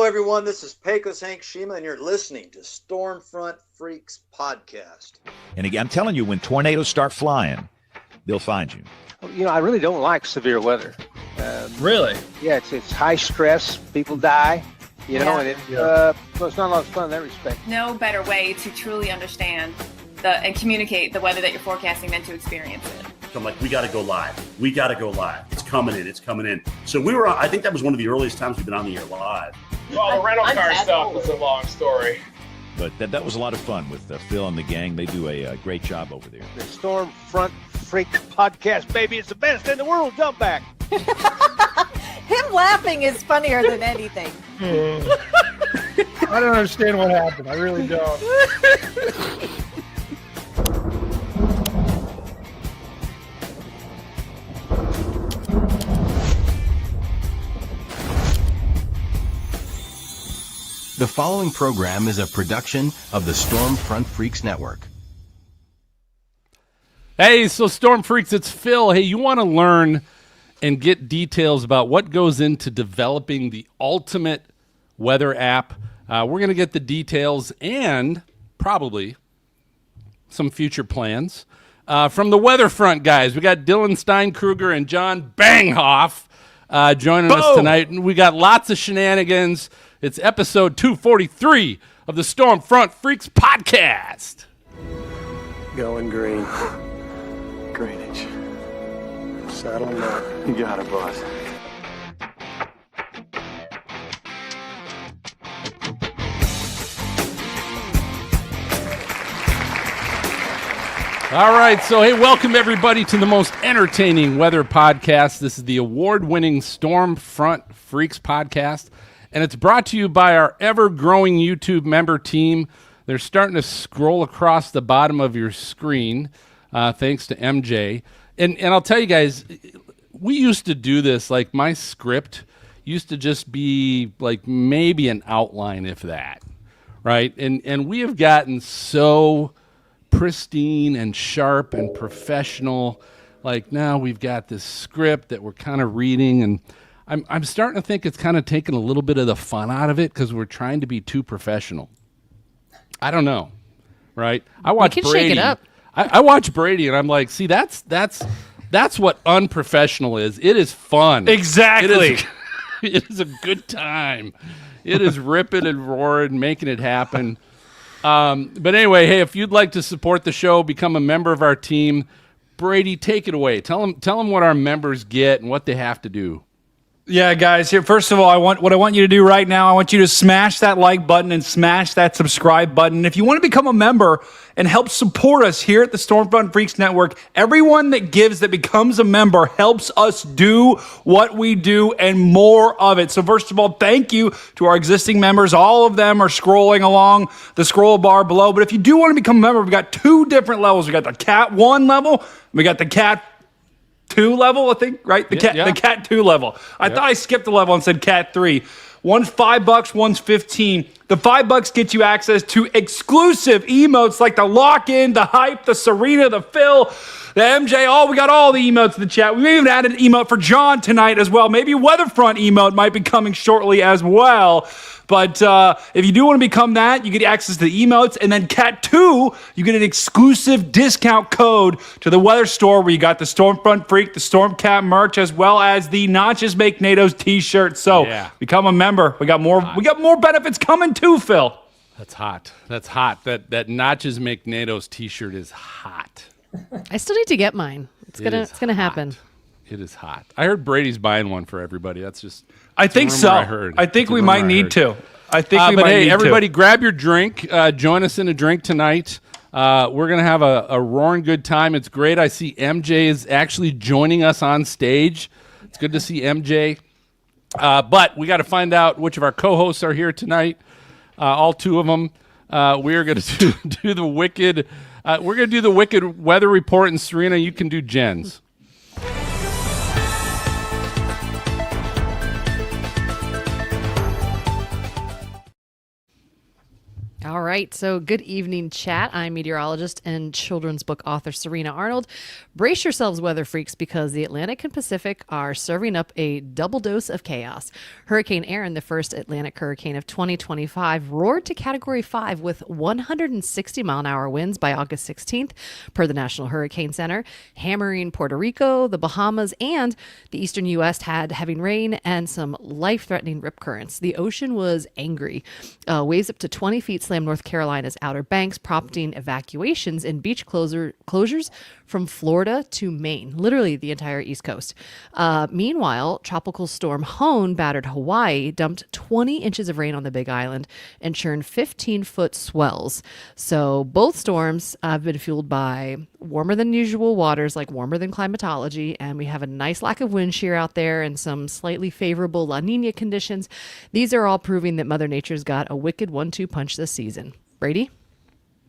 everyone. This is Pecos Hank Shima, and you're listening to Stormfront Freaks Podcast. And again, I'm telling you, when tornadoes start flying, they'll find you. You know, I really don't like severe weather. Really? Yeah, it's high stress. People die. You know, and so it's not a lot of fun in that respect. No better way to truly understand and communicate the weather that you're forecasting than to experience it. I'm like, we got to go live. We got to go live. It's coming in. It's coming in. So we were on, I think that was one of the earliest times we've been on the air live. Well, the rental car stuff was a long story. But that was a lot of fun with Phil and the gang. They do a great job over there. The Stormfront Freaks Podcast, baby. It's the best in the world. Jump back. Him laughing is funnier than anything. I don't understand what happened. I really don't. The following program is a production of the Stormfront Freaks Network. Hey, so Storm Freaks, it's Phil. Hey, you want to learn and get details about what goes into developing the ultimate weather app? We're going to get the details and probably some future plans from the WeatherFront guys. We got Dylan Steinkruger and John Banghoff joining us tonight. And we got lots of shenanigans. It's episode 243 of the Stormfront Freaks podcast. Going green. Greenwich. Saddle up. You got it, boss. All right, so hey, welcome everybody to the most entertaining weather podcast. This is the award-winning Stormfront Freaks podcast, and it's brought to you by our ever-growing YouTube member team. They're starting to scroll across the bottom of your screen, thanks to MJ. And I'll tell you guys, we used to do this, like my script used to just be like maybe an outline, if that, right? And we have gotten so pristine and sharp and professional. Like now we've got this script that we're kind of reading, and I'm starting to think it's kind of taking a little bit of the fun out of it because we're trying to be too professional. I don't know, right? I watch Brady. Shake it up. I watch Brady, and I'm like, see, that's what unprofessional is. It is fun. Exactly. It is a good time. It is ripping and roaring, making it happen. But anyway, hey, if you'd like to support the show, become a member of our team. Brady, take it away. Tell them what our members get and what they have to do. Yeah, guys, here, first of all, what I want you to do right now, I want you to smash that like button and smash that subscribe button. If you want to become a member and help support us here at the Stormfront Freaks Network, everyone that gives, that becomes a member, helps us do what we do and more of it. So first of all, thank you to our existing members. All of them are scrolling along the scroll bar below. But if you do want to become a member, we've got two different levels. We got the Cat 1 level, we got the Cat 2 level, I think, right? The Cat 2 level. I thought I skipped a level and said Cat 3. One's $5, one's $15. The $5 gets you access to exclusive emotes like the lock-in, the hype, the Serena, the Phil, the MJ. We got all the emotes in the chat. We even added an emote for John tonight as well. Maybe a WeatherFront emote might be coming shortly as well. But if you do want to become that, you get access to the emotes. And then Cat 2, you get an exclusive discount code to the weather store where you got the Stormfront Freak, the Stormcat merch, as well as the Notches Make NATO's t-shirt. So become a member. We got more benefits coming too, Phil. That's hot. That's hot. That Notches Make NATO's t-shirt is hot. I still need to get mine. It's gonna happen. It is hot. I heard Brady's buying one for everybody. That's just. I think so. I think we might need to. I think we might need to. Everybody grab your drink. Join us in a drink tonight. We're going to have a roaring good time. It's great. I see MJ is actually joining us on stage. It's good to see MJ. But we got to find out which of our co-hosts are here tonight. All two of them. We are going to do the wicked. We're going to do the wicked weather report, and Serena, you can do Jen's. All right. So good evening, chat. I'm meteorologist and children's book author Serena Arnold. Brace yourselves, weather freaks, because the Atlantic and Pacific are serving up a double dose of chaos. Hurricane Erin, the first Atlantic hurricane of 2025, roared to Category 5 with 160-mile-an-hour winds by August 16th, per the National Hurricane Center, hammering Puerto Rico, the Bahamas, and the eastern U.S. had heavy rain and some life-threatening rip currents. The ocean was angry. Waves up to 20 feet slammed North Carolina's Outer Banks, prompting evacuations and beach closures from Florida to Maine, literally the entire East Coast. Meanwhile, Tropical Storm Hone battered Hawaii, dumped 20 inches of rain on the Big Island, and churned 15-foot swells. So both storms have been fueled by warmer than usual waters, like warmer than climatology, and we have a nice lack of wind shear out there and some slightly favorable La Nina conditions. These are all proving that Mother Nature's got a wicked 1-2 punch this season. Brady?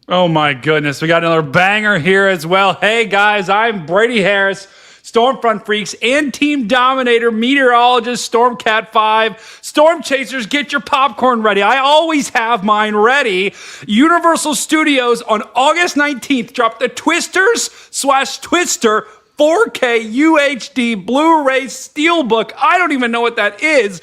Oh my goodness, we got another banger here as well. Hey guys, I'm Brady Harris, Stormfront Freaks and Team Dominator meteorologist, Stormcat 5. Storm Chasers, get your popcorn ready. I always have mine ready. Universal Studios on August 19th dropped the Twisters/Twister 4K UHD Blu-ray Steelbook. I don't even know what that is,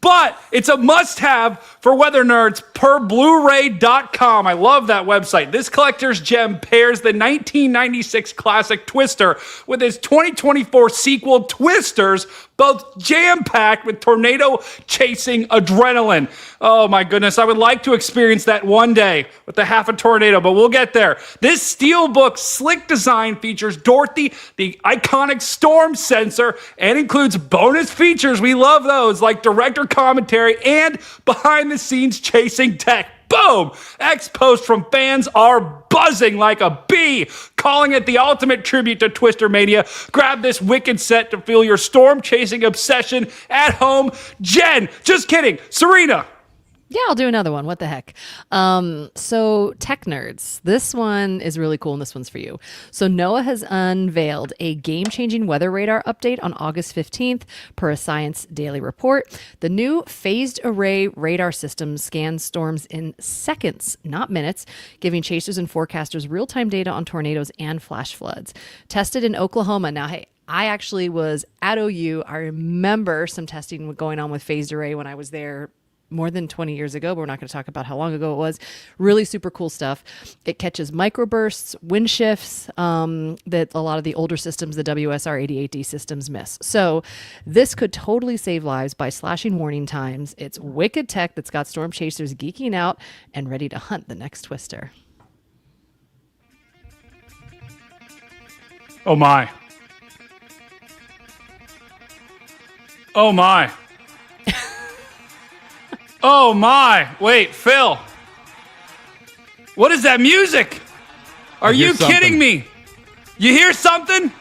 but it's a must-have for weather nerds per Blu-ray.com. I love that website. This collector's gem pairs the 1996 classic Twister with its 2024 sequel Twisters, both jam-packed with tornado-chasing adrenaline. Oh my goodness, I would like to experience that one day with a half a tornado, but we'll get there. This Steelbook slick design features Dorothy, the iconic storm sensor, and includes bonus features. We love those, like director commentary and behind-the-scenes chasing tech. Boom! X-Post from fans are buzzing like a bee, calling it the ultimate tribute to Twister Mania. Grab this wicked set to feel your storm-chasing obsession at home. Jen, just kidding. Serena. Yeah, I'll do another one. What the heck? So tech nerds, this one is really cool and this one's for you. So NOAA has unveiled a game-changing weather radar update on August 15th per a Science Daily report. The new phased array radar system scans storms in seconds, not minutes, giving chasers and forecasters real-time data on tornadoes and flash floods. Tested in Oklahoma. Now, hey, I actually was at OU. I remember some testing going on with phased array when I was there more than 20 years ago, but we're not going to talk about how long ago it was. Really super cool stuff. It catches microbursts, wind shifts that a lot of the older systems, the WSR 88D systems, miss. So this could totally save lives by slashing warning times. It's wicked tech that's got storm chasers geeking out and ready to hunt the next Twister. Oh my. Oh my. Oh my. Wait, Phil. What is that music? Are you kidding me? You hear something?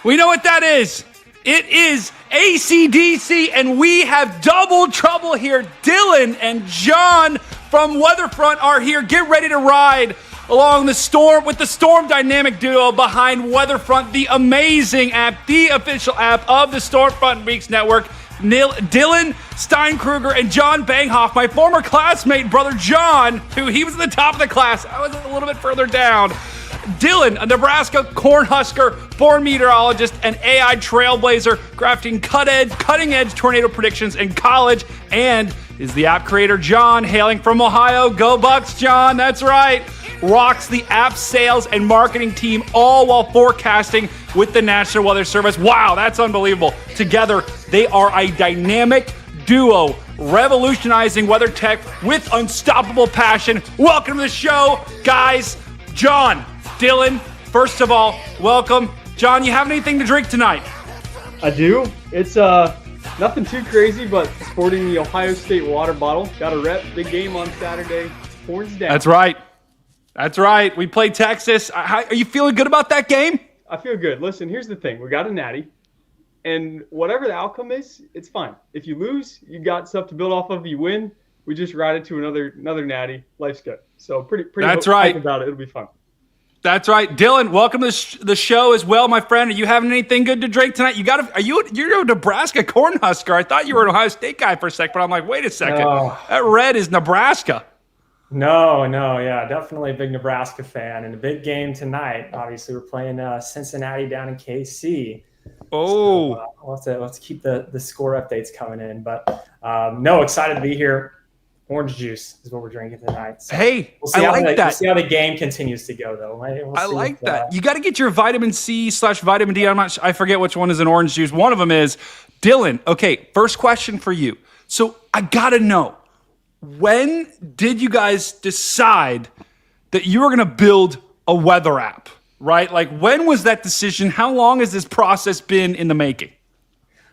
We know what that is. It is AC/DC, and we have double trouble here. Dylan and John from WeatherFront are here. Get ready to ride along the storm with the Storm Dynamic duo behind WeatherFront, the amazing app, the official app of the Stormfront Freaks Network. Dylan, Steinkruger, and John Banghoff, my former classmate, brother John, who he was at the top of the class. I was a little bit further down. Dylan, a Nebraska Cornhusker, born meteorologist, and AI trailblazer, crafting cutting-edge tornado predictions in college, and is the app creator John, hailing from Ohio. Go Bucks, John, that's right. Rocks the app sales and marketing team, all while forecasting with the National Weather Service. Wow, that's unbelievable. Together, they are a dynamic duo, revolutionizing weather tech with unstoppable passion. Welcome to the show, guys. John, Dylan, first of all, welcome. John, you have anything to drink tonight? I do. It's nothing too crazy, but sporting the Ohio State water bottle. Got a rep. Big game on Saturday. Horns down. That's right. That's right. We played Texas. Are you feeling good about that game? I feel good. Listen, here's the thing. We got a natty, and whatever the outcome is, it's fine. If you lose, you got stuff to build off of. You win, we just ride it to another natty. Life's good. So pretty. That's right. About it. It'll be fun. That's right. Dylan, welcome to the show as well, my friend. Are you having anything good to drink tonight? You're a Nebraska Cornhusker. I thought you were an Ohio State guy for a sec, but I'm like, wait a second. That red is Nebraska. No, yeah, definitely a big Nebraska fan, and a big game tonight. Obviously, we're playing Cincinnati down in KC. Oh, So, we'll have to keep the score updates coming in. But no, excited to be here. Orange juice is what we're drinking tonight. So hey, we'll see I like that. We'll see how the game continues to go, though. I like that. You got to get your vitamin C/vitamin D. I forget which one is an orange juice. One of them is Dylan. Okay, first question for you. So I got to know, when did you guys decide that you were going to build a weather app, right? Like, when was that decision? How long has this process been in the making?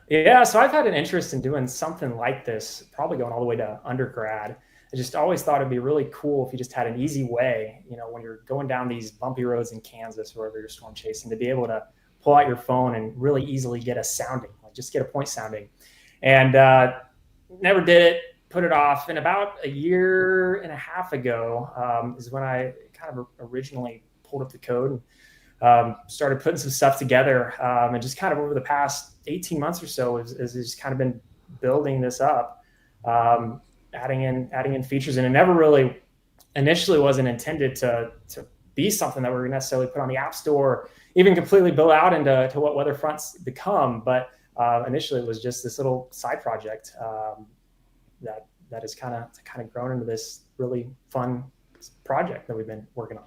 Yeah, so I've had an interest in doing something like this, probably going all the way to undergrad. I just always thought it'd be really cool if you just had an easy way, when you're going down these bumpy roads in Kansas, wherever you're storm chasing, to be able to pull out your phone and really easily get a sounding, like just get a point sounding. And never did it, put it off. And about a year and a half ago is when I kind of originally pulled up the code and started putting some stuff together, and just kind of over the past 18 months or so is just kind of been building this up, adding in features. And it never really initially wasn't intended to be something that we're going to necessarily put on the App Store, even completely build out into what WeatherFront's become. But initially it was just this little side project that has kind of grown into this really fun project that we've been working on.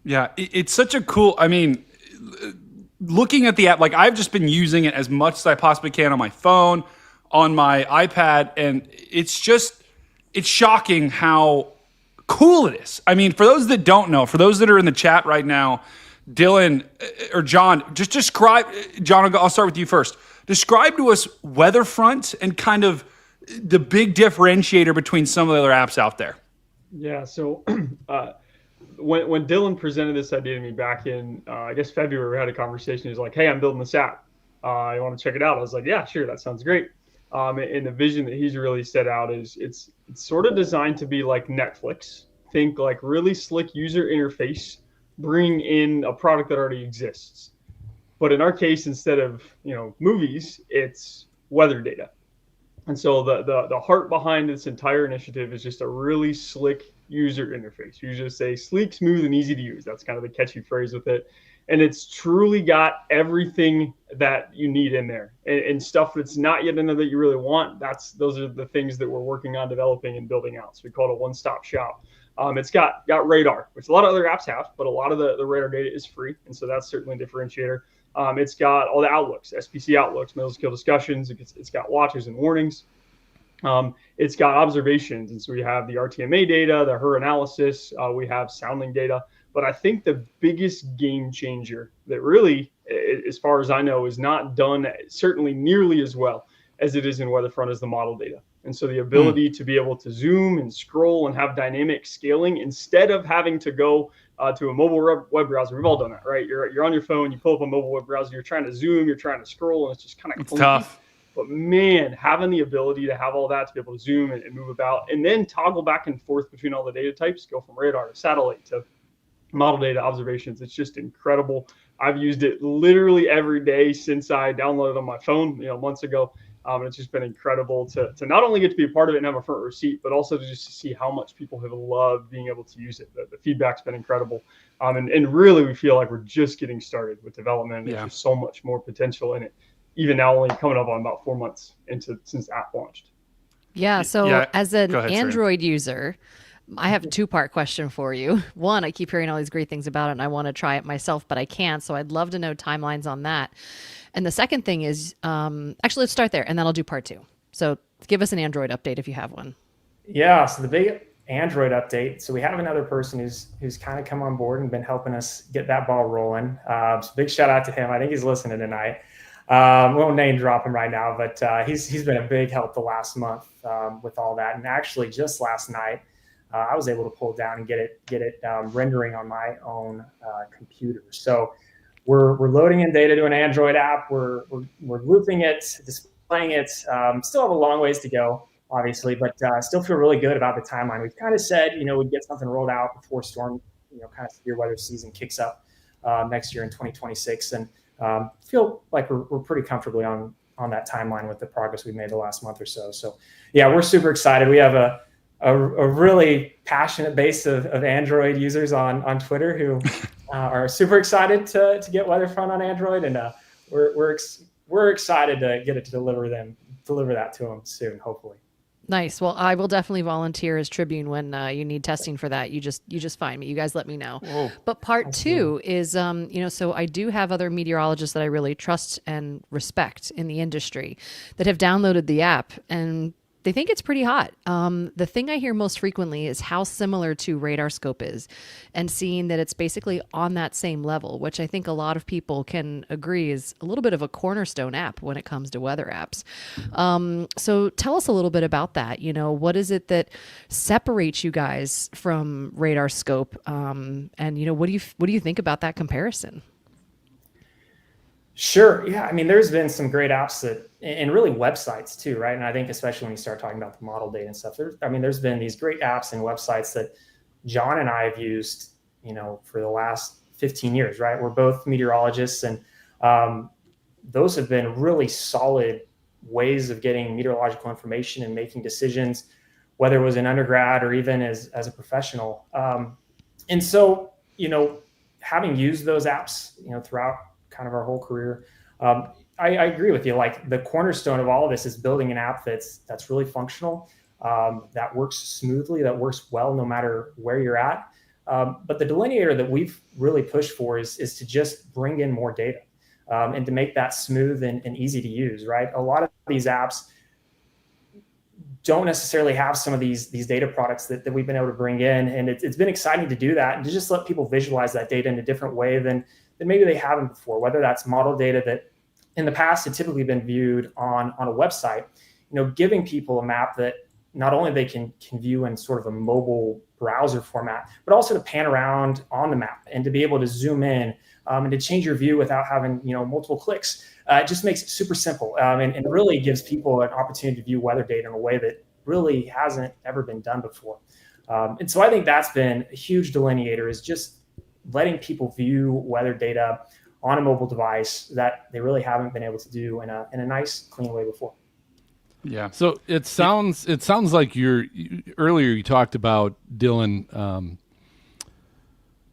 Yeah, it's such a cool, looking at the app, like I've just been using it as much as I possibly can on my phone, on my iPad, and it's shocking how cool it is. For those that don't know, for those that are in the chat right now, Dylan or John, just describe, John, I'll start with you first. Describe to us WeatherFront and kind of the big differentiator between some of the other apps out there. Yeah, so when Dylan presented this idea to me back in, I guess February, we had a conversation. He was like, "Hey, I'm building this app. You want to check it out?" I was like, "Yeah, sure. That sounds great." And the vision that he's really set out is it's sort of designed to be like Netflix. Think like really slick user interface, bring in a product that already exists. But in our case, instead of movies, it's weather data. And so the heart behind this entire initiative is just a really slick user interface. You just say sleek, smooth, and easy to use. That's kind of the catchy phrase with it. And it's truly got everything that you need in there, and stuff that's not yet in there that you really want. Those are the things that we're working on developing and building out. So we call it a one-stop shop. It's got radar, which a lot of other apps have, but a lot of the radar data is free. And so that's certainly a differentiator. It's got all the outlooks, SPC outlooks, middle scale discussions. It's got watches and warnings. It's got observations. And so we have the RTMA data, the HER analysis, we have sounding data. But I think the biggest game changer that really, as far as I know, is not done certainly nearly as well as it is in WeatherFront is the model data. And so the ability to be able to zoom and scroll and have dynamic scaling instead of having to go to a mobile web browser. We've all done that, right? You're on your phone, you pull up a mobile web browser, you're trying to zoom, you're trying to scroll, and it's just kind of tough. But man, having the ability to have all that, to be able to zoom and move about, and then toggle back and forth between all the data types, go from radar to satellite to model data observations. It's just incredible. I've used it literally every day since I downloaded it on my phone, months ago. And it's just been incredible to not only get to be a part of it and have a front row seat, but also to just see how much people have loved being able to use it. The feedback's been incredible. And really, we feel like we're just getting started with development. There's just so much more potential in it, even now only coming up on about 4 months since the app launched. Yeah, so as an Android user, I have a two-part question for you. One, I keep hearing all these great things about it, and I want to try it myself, but I can't. So I'd love to know timelines on that. And the second thing is, actually, let's start there, and then I'll do part two. So give us an Android update if you have one. Yeah, so the big Android update. So we have another person who's kind of come on board and been helping us get that ball rolling. So big shout out to him. I think he's listening tonight. We won't name drop him right now, but he's been a big help the last month with all that. And actually, just last night, I was able to pull it down and get it rendering on my own computer. So we're loading in data to an Android app. We're looping it, displaying it. Still have a long ways to go, obviously, but still feel really good about the timeline. We've kind of said, we'd get something rolled out before storm, kind of severe weather season kicks up next year in 2026, and feel like we're pretty comfortably on that timeline with the progress we've made the last month or so. So yeah, we're super excited. We have a a really passionate base of Android users on Twitter who are super excited to get WeatherFront on Android, and we're excited to get it to deliver that to them soon, hopefully. Nice. Well, I will definitely volunteer as Tribune when you need testing for that. You just find me. You guys let me know. Whoa. But part two is, so I do have other meteorologists that I really trust and respect in the industry that have downloaded the app, and they think it's pretty hot. The thing I hear most frequently is how similar to RadarScope is, and seeing that it's basically on that same level, which I think a lot of people can agree is a little bit of a cornerstone app when it comes to weather apps. So tell us a little bit about that. What is it that separates you guys from RadarScope? And what do you think about that comparison? Sure. Yeah. I mean, there's been some great apps and really websites too, right? And I think especially when you start talking about the model data and stuff, there's been these great apps and websites that John and I have used, for the last 15 years, right? We're both meteorologists, and those have been really solid ways of getting meteorological information and making decisions, whether it was in undergrad or even as a professional. And so, having used those apps, throughout kind of our whole career, I agree with you. Like, the cornerstone of all of this is building an app that's really functional, that works smoothly, that works well no matter where you're at. But the delineator that we've really pushed for is to just bring in more data, and to make that smooth and easy to use, right? A lot of these apps don't necessarily have some of these data products that we've been able to bring in. And it's been exciting to do that and to just let people visualize that data in a different way than maybe they haven't before, whether that's model data that in the past had typically been viewed on a website, giving people a map that not only they can view in sort of a mobile browser format, but also to pan around on the map and to be able to zoom in, and to change your view without having, multiple clicks. It just makes it super simple, and really gives people an opportunity to view weather data in a way that really hasn't ever been done before. And so I think that's been a huge delineator, is just letting people view weather data on a mobile device that they really haven't been able to do in a nice, clean way before. Yeah. So it sounds like earlier you talked about, Dylan,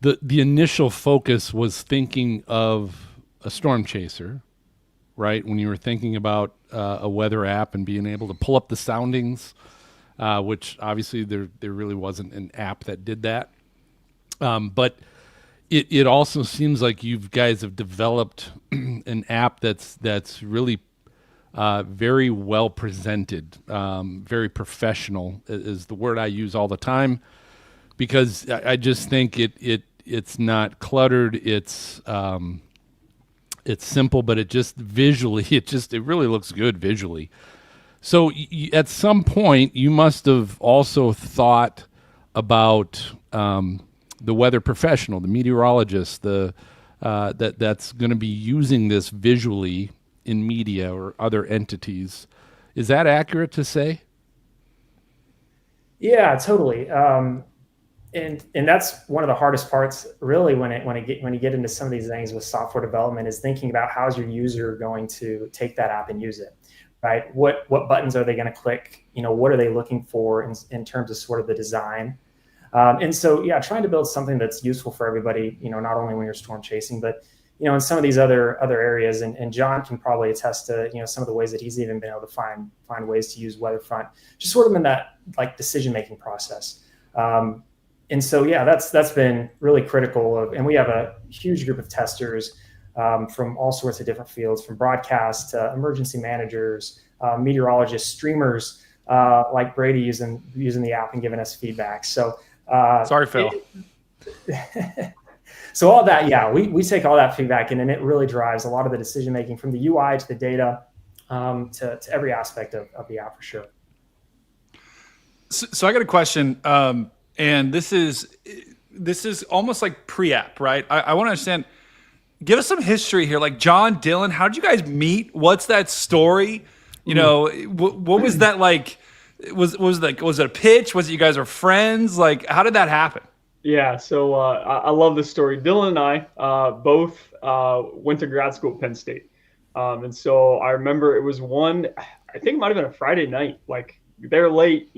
the initial focus was thinking of a storm chaser, right? When you were thinking about a weather app and being able to pull up the soundings, which obviously there really wasn't an app that did that. But it also seems like you guys have developed an app that's really very well presented, very professional is the word I use all the time, because I just think it's not cluttered. It's simple, but it just visually, it really looks good visually. So at some point you must have also thought about the weather professional, the meteorologist, that's going to be using this visually in media or other entities. Is that accurate to say? Yeah, totally. And that's one of the hardest parts, really, when you get into some of these things with software development, is thinking about how's your user going to take that app and use it, right? What buttons are they going to click? What are they looking for in terms of sort of the design? And so, yeah, trying to build something that's useful for everybody, not only when you're storm chasing, but in some of these other areas. And John can probably attest to some of the ways that he's even been able to find ways to use WeatherFront, just sort of in that like decision making process. And so, yeah, that's been really critical. And we have a huge group of testers from all sorts of different fields, from broadcast to emergency managers, meteorologists, streamers, like Brady using the app and giving us feedback. So sorry, Phil. So all that, yeah, we take all that feedback and it really drives a lot of the decision making, from the UI to the data, to every aspect of the app, for sure. So I got a question, and this is almost like pre-app, right? I want to understand. Give us some history here, like John, Dylan. How did you guys meet? What's that story? What was that like? Was it a pitch? Was it you guys are friends? Like, how did that happen? Yeah, so I love this story. Dylan and I both went to grad school at Penn State. And so I remember it was I think it might have been a Friday night, like there late,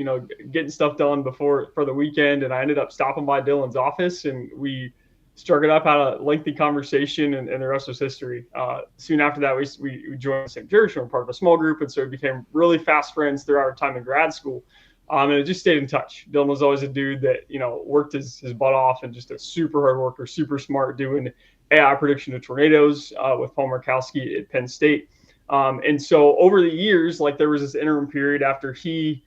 getting stuff done for the weekend, and I ended up stopping by Dylan's office, and we struck it up, had a lengthy conversation, and the rest was history. Soon after that, we joined the same church, and we're part of a small group, and so we became really fast friends throughout our time in grad school. And it just stayed in touch. Dylan was always a dude that, worked his butt off, and just a super hard worker, super smart, doing AI prediction of tornadoes with Paul Murkowski at Penn State. And so over the years, like, there was this interim period after he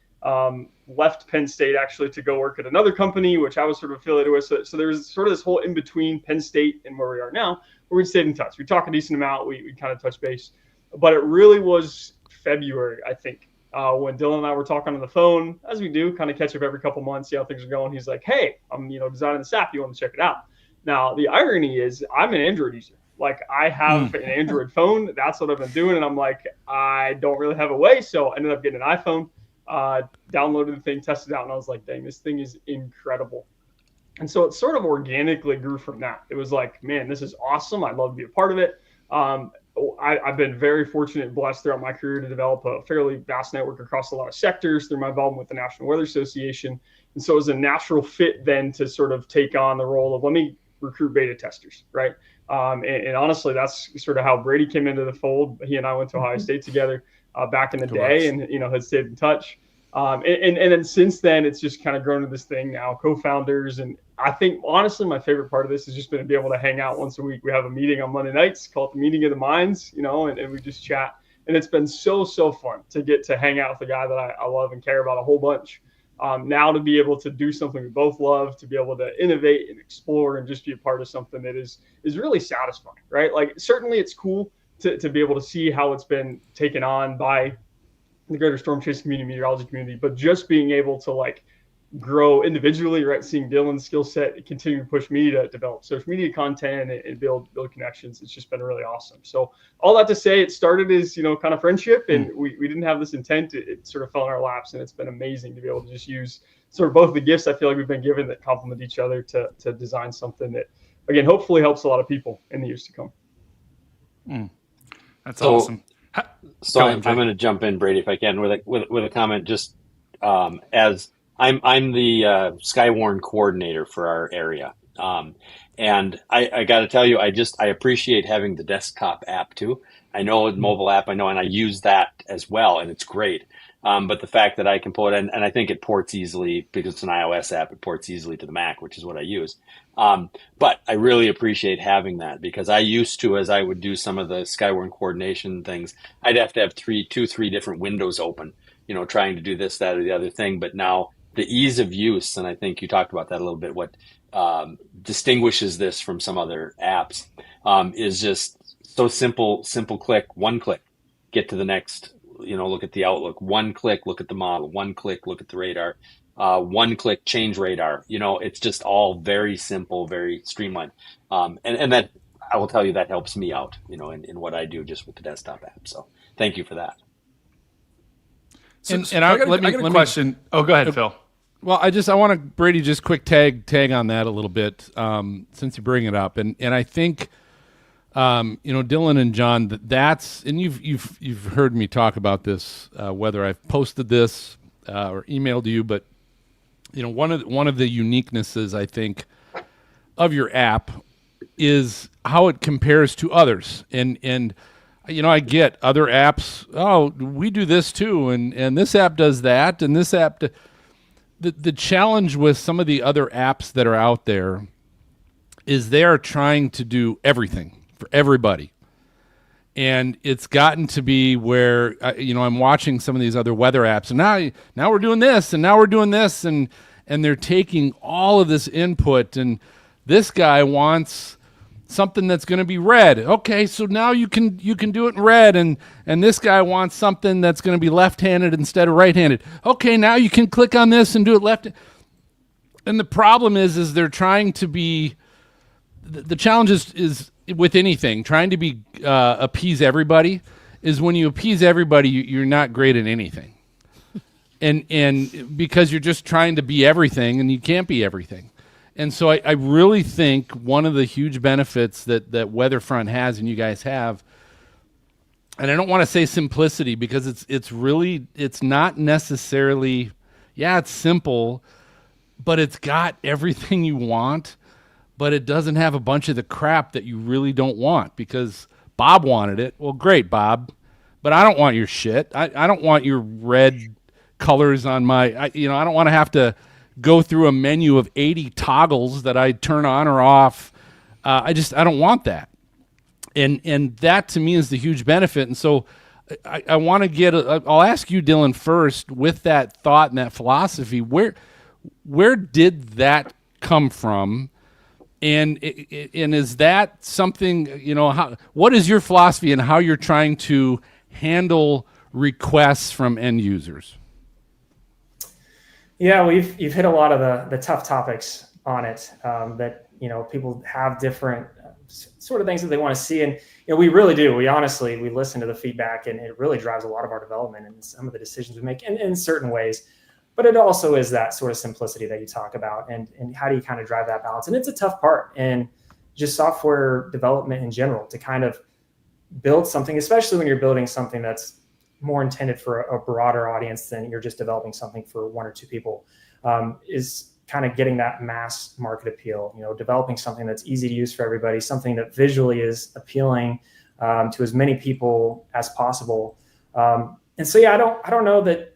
left Penn State actually to go work at another company, which I was sort of affiliated with. So there was sort of this whole in between Penn State and where we are now, where we stayed in touch. We talked a decent amount. We kind of touched base, but it really was February, I think, when Dylan and I were talking on the phone, as we do, kind of catch up every couple months, see how things are going. He's like, "Hey, I'm designing this app. You want to check it out?" Now, the irony is I'm an Android user. Like, I have an Android phone. That's what I've been doing. And I'm like, I don't really have a way. So I ended up getting an iPhone, downloaded the thing, tested it out. And I was like, dang, this thing is incredible. And so it sort of organically grew from that. It was like, man, this is awesome. I'd love to be a part of it. I've been very fortunate and blessed throughout my career to develop a fairly vast network across a lot of sectors through my involvement with the National Weather Association. And so it was a natural fit then to sort of take on the role of, let me recruit beta testers, right? And honestly, that's sort of how Brady came into the fold. He and I went to Ohio State together back in the day, and had stayed in touch. And then since then, it's just kind of grown to this thing now, co-founders. And I think, honestly, my favorite part of this has just been to be able to hang out once a week. We have a meeting on Monday nights, call it the Meeting of the Minds, and we just chat. And it's been so fun to get to hang out with a guy that I love and care about a whole bunch. Now to be able to do something we both love, to be able to innovate and explore and just be a part of something that is really satisfying, right? Like, certainly it's cool to be able to see how it's been taken on by the greater storm chasing community, meteorology community, but just being able to, like, grow individually, right? Seeing Dylan's skill set continue to push me to develop social media content and build connections. It's just been really awesome. So all that to say, it started as, kind of friendship, and we didn't have this intent. It sort of fell in our laps, and it's been amazing to be able to just use sort of both the gifts I feel like we've been given that complement each other to design something that, again, hopefully helps a lot of people in the years to come. That's awesome. So I'm going to jump in, Brady, if I can, with a comment. Just as I'm the Skywarn coordinator for our area, and I got to tell you, I appreciate having the desktop app too. I know the mobile app, and I use that as well, and it's great. But the fact that I can pull it in, and I think it ports easily because it's an iOS app, it ports easily to the Mac, which is what I use. But I really appreciate having that, because I used to, as I would do some of the Skywarn coordination things, I'd have to have three different windows open, trying to do this, that, or the other thing. But now the ease of use, and I think you talked about that a little bit, what distinguishes this from some other apps is just so simple click, one click, get to the next, look at the outlook, one click, look at the model, one click, look at the radar, one click, change radar. It's just all very simple, very streamlined. And that, I will tell you, that helps me out, in what I do just with the desktop app. So thank you for that. So I got a question. Oh, go ahead, Phil. Well, I want to, Brady, just quick tag on that a little bit, since you bring it up. And I think, Dylan and John, that's, and you've heard me talk about this, whether I've posted this or emailed you, but one of the uniquenesses, I think, of your app is how it compares to others. And I get other apps, oh, we do this too, and this app does that, and this app the challenge with some of the other apps that are out there is they are trying to do everything for everybody. And it's gotten to be where, I'm watching some of these other weather apps, and now we're doing this, and now we're doing this, and they're taking all of this input, and this guy wants something that's going to be red. Okay, so now you can do it in red, and this guy wants something that's going to be left-handed instead of right-handed. Okay, now you can click on this and do it left. And the problem is they're trying to be. The challenge is with anything, trying to be appease everybody, is when you appease everybody, you're not great at anything. And because you're just trying to be everything, and you can't be everything. And so I really think one of the huge benefits that WeatherFront has, and you guys have, and I don't want to say simplicity because it's not necessarily, it's simple, but it's got everything you want, but it doesn't have a bunch of the crap that you really don't want because Bob wanted it. Well, great, Bob, but I don't want your shit. I don't want your red colors on I don't want to have to go through a menu of 80 toggles that I turn on or off. I don't want that. And that to me is the huge benefit. And so I want to I'll ask you, Dylan, first, with that thought and that philosophy, where did that come from? And is that something, what is your philosophy and how you're trying to handle requests from end users? Yeah, you've hit a lot of the tough topics on it that, people have different sort of things that they want to see. And, we really do. We listen to the feedback, and it really drives a lot of our development and some of the decisions we make in certain ways. But it also is that sort of simplicity that you talk about, and how do you kind of drive that balance? And it's a tough part in just software development in general, to kind of build something, especially when you're building something that's more intended for a broader audience than you're just developing something for one or two people, is kind of getting that mass market appeal, developing something that's easy to use for everybody, something that visually is appealing to as many people as possible. And so, I don't know that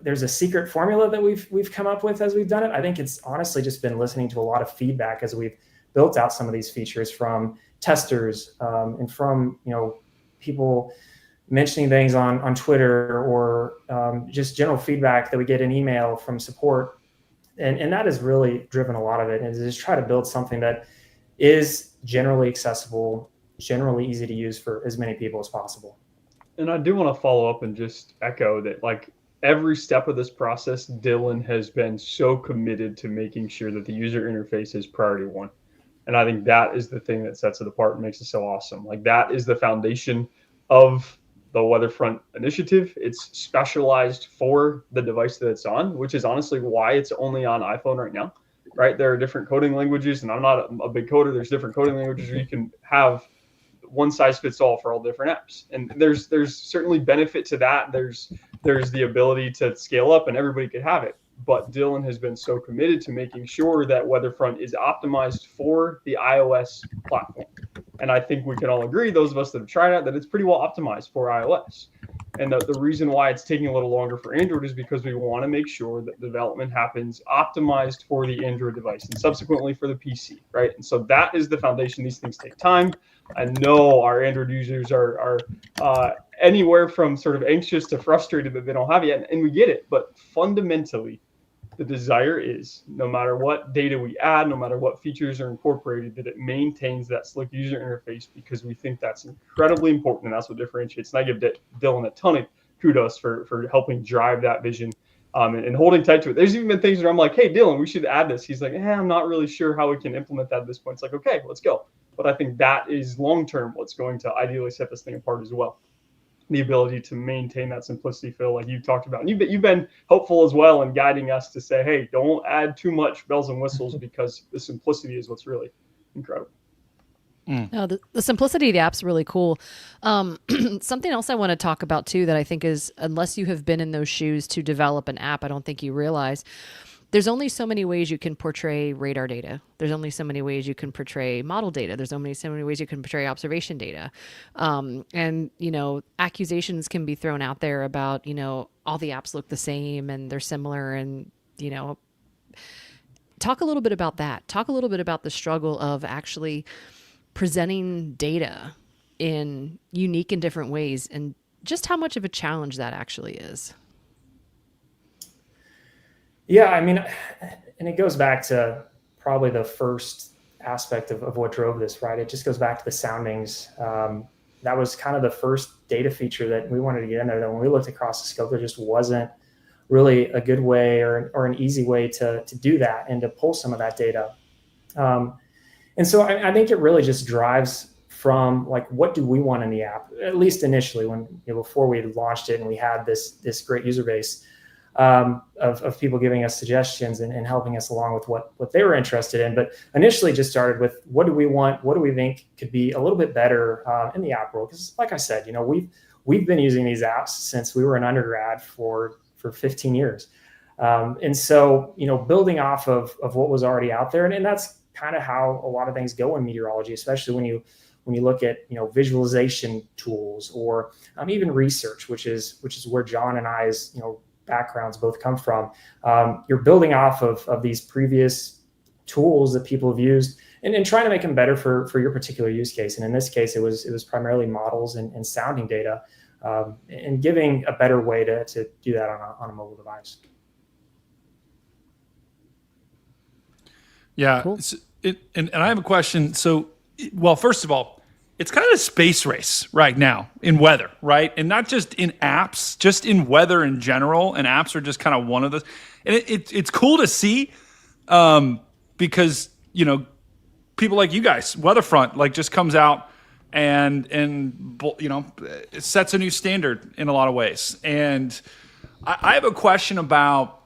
there's a secret formula that we've come up with as we've done it. I think it's honestly just been listening to a lot of feedback as we've built out some of these features from testers and from, people mentioning things on Twitter, or just general feedback that we get in email from support. And that has really driven a lot of it, and just try to build something that is generally accessible, generally easy to use for as many people as possible. And I do want to follow up and just echo that, every step of this process, Dylan has been so committed to making sure that the user interface is priority one. And I think that is the thing that sets it apart and makes it so awesome. That is the foundation of the WeatherFront initiative. It's specialized for the device that it's on, which is honestly why it's only on iPhone right now, right? There are different coding languages, and I'm not a big coder. There's different coding languages where you can have one size fits all for all different apps. And there's certainly benefit to that. There's the ability to scale up, and everybody could have it. But Dylan has been so committed to making sure that WeatherFront is optimized for the iOS platform. And I think we can all agree, those of us that have tried it, that it's pretty well optimized for iOS. And the reason why it's taking a little longer for Android is because we want to make sure that development happens optimized for the Android device and subsequently for the PC, right? And so that is the foundation. These things take time. I know our Android users are anywhere from sort of anxious to frustrated that they don't have it yet, and we get it. But fundamentally, the desire is, no matter what data we add, no matter what features are incorporated, that it maintains that slick user interface, because we think that's incredibly important, and that's what differentiates. And I give Dylan a ton of kudos for helping drive that vision and holding tight to it. There's even been things where I'm like, hey, Dylan, we should add this. He's like, I'm not really sure how we can implement that at this point. It's like, okay, let's go. But I think that is long-term what's going to ideally set this thing apart as well. The ability to maintain that simplicity, Phil, like you talked about. And you've been helpful as well in guiding us to say, hey, don't add too much bells and whistles, because the simplicity is what's really incredible. No, the simplicity of the app's really cool. Something else I want to talk about too that I think is, unless you have been in those shoes to develop an app, I don't think you realize there's only so many ways you can portray radar data. There's only so many ways you can portray model data. There's only so many ways you can portray observation data. And, accusations can be thrown out there about, all the apps look the same and they're similar, and, talk a little bit about that. Talk a little bit about the struggle of actually presenting data in unique and different ways, and just how much of a challenge that actually is. Yeah, and it goes back to probably the first aspect of what drove this, right? It just goes back to the soundings. That was kind of the first data feature that we wanted to get in there. That when we looked across the scope, there just wasn't really a good way or an easy way to do that and to pull some of that data. And so I think it really just drives from what do we want in the app, at least initially, when before we had launched it and we had this great user base. of people giving us suggestions and helping us along with what they were interested in. But initially just started with, what do we want? What do we think could be a little bit better in the app world? Because like I said, we've been using these apps since we were an undergrad for 15 years. And so, building off of what was already out there, and that's kind of how a lot of things go in meteorology, especially when you look at, visualization tools or even research, which is where John and I's, backgrounds both come from. You're building off of these previous tools that people have used and trying to make them better for your particular use case. And in this case, it was primarily models and sounding data, and giving a better way to do that on a mobile device. Yeah. Cool. And I have a question. So, well, first of all, it's kind of a space race right now in weather, right? And not just in apps, just in weather in general. And apps are just kind of one of those. And it's cool to see, because, people like you guys, WeatherFront, like just comes out and it sets a new standard in a lot of ways. And I have a question about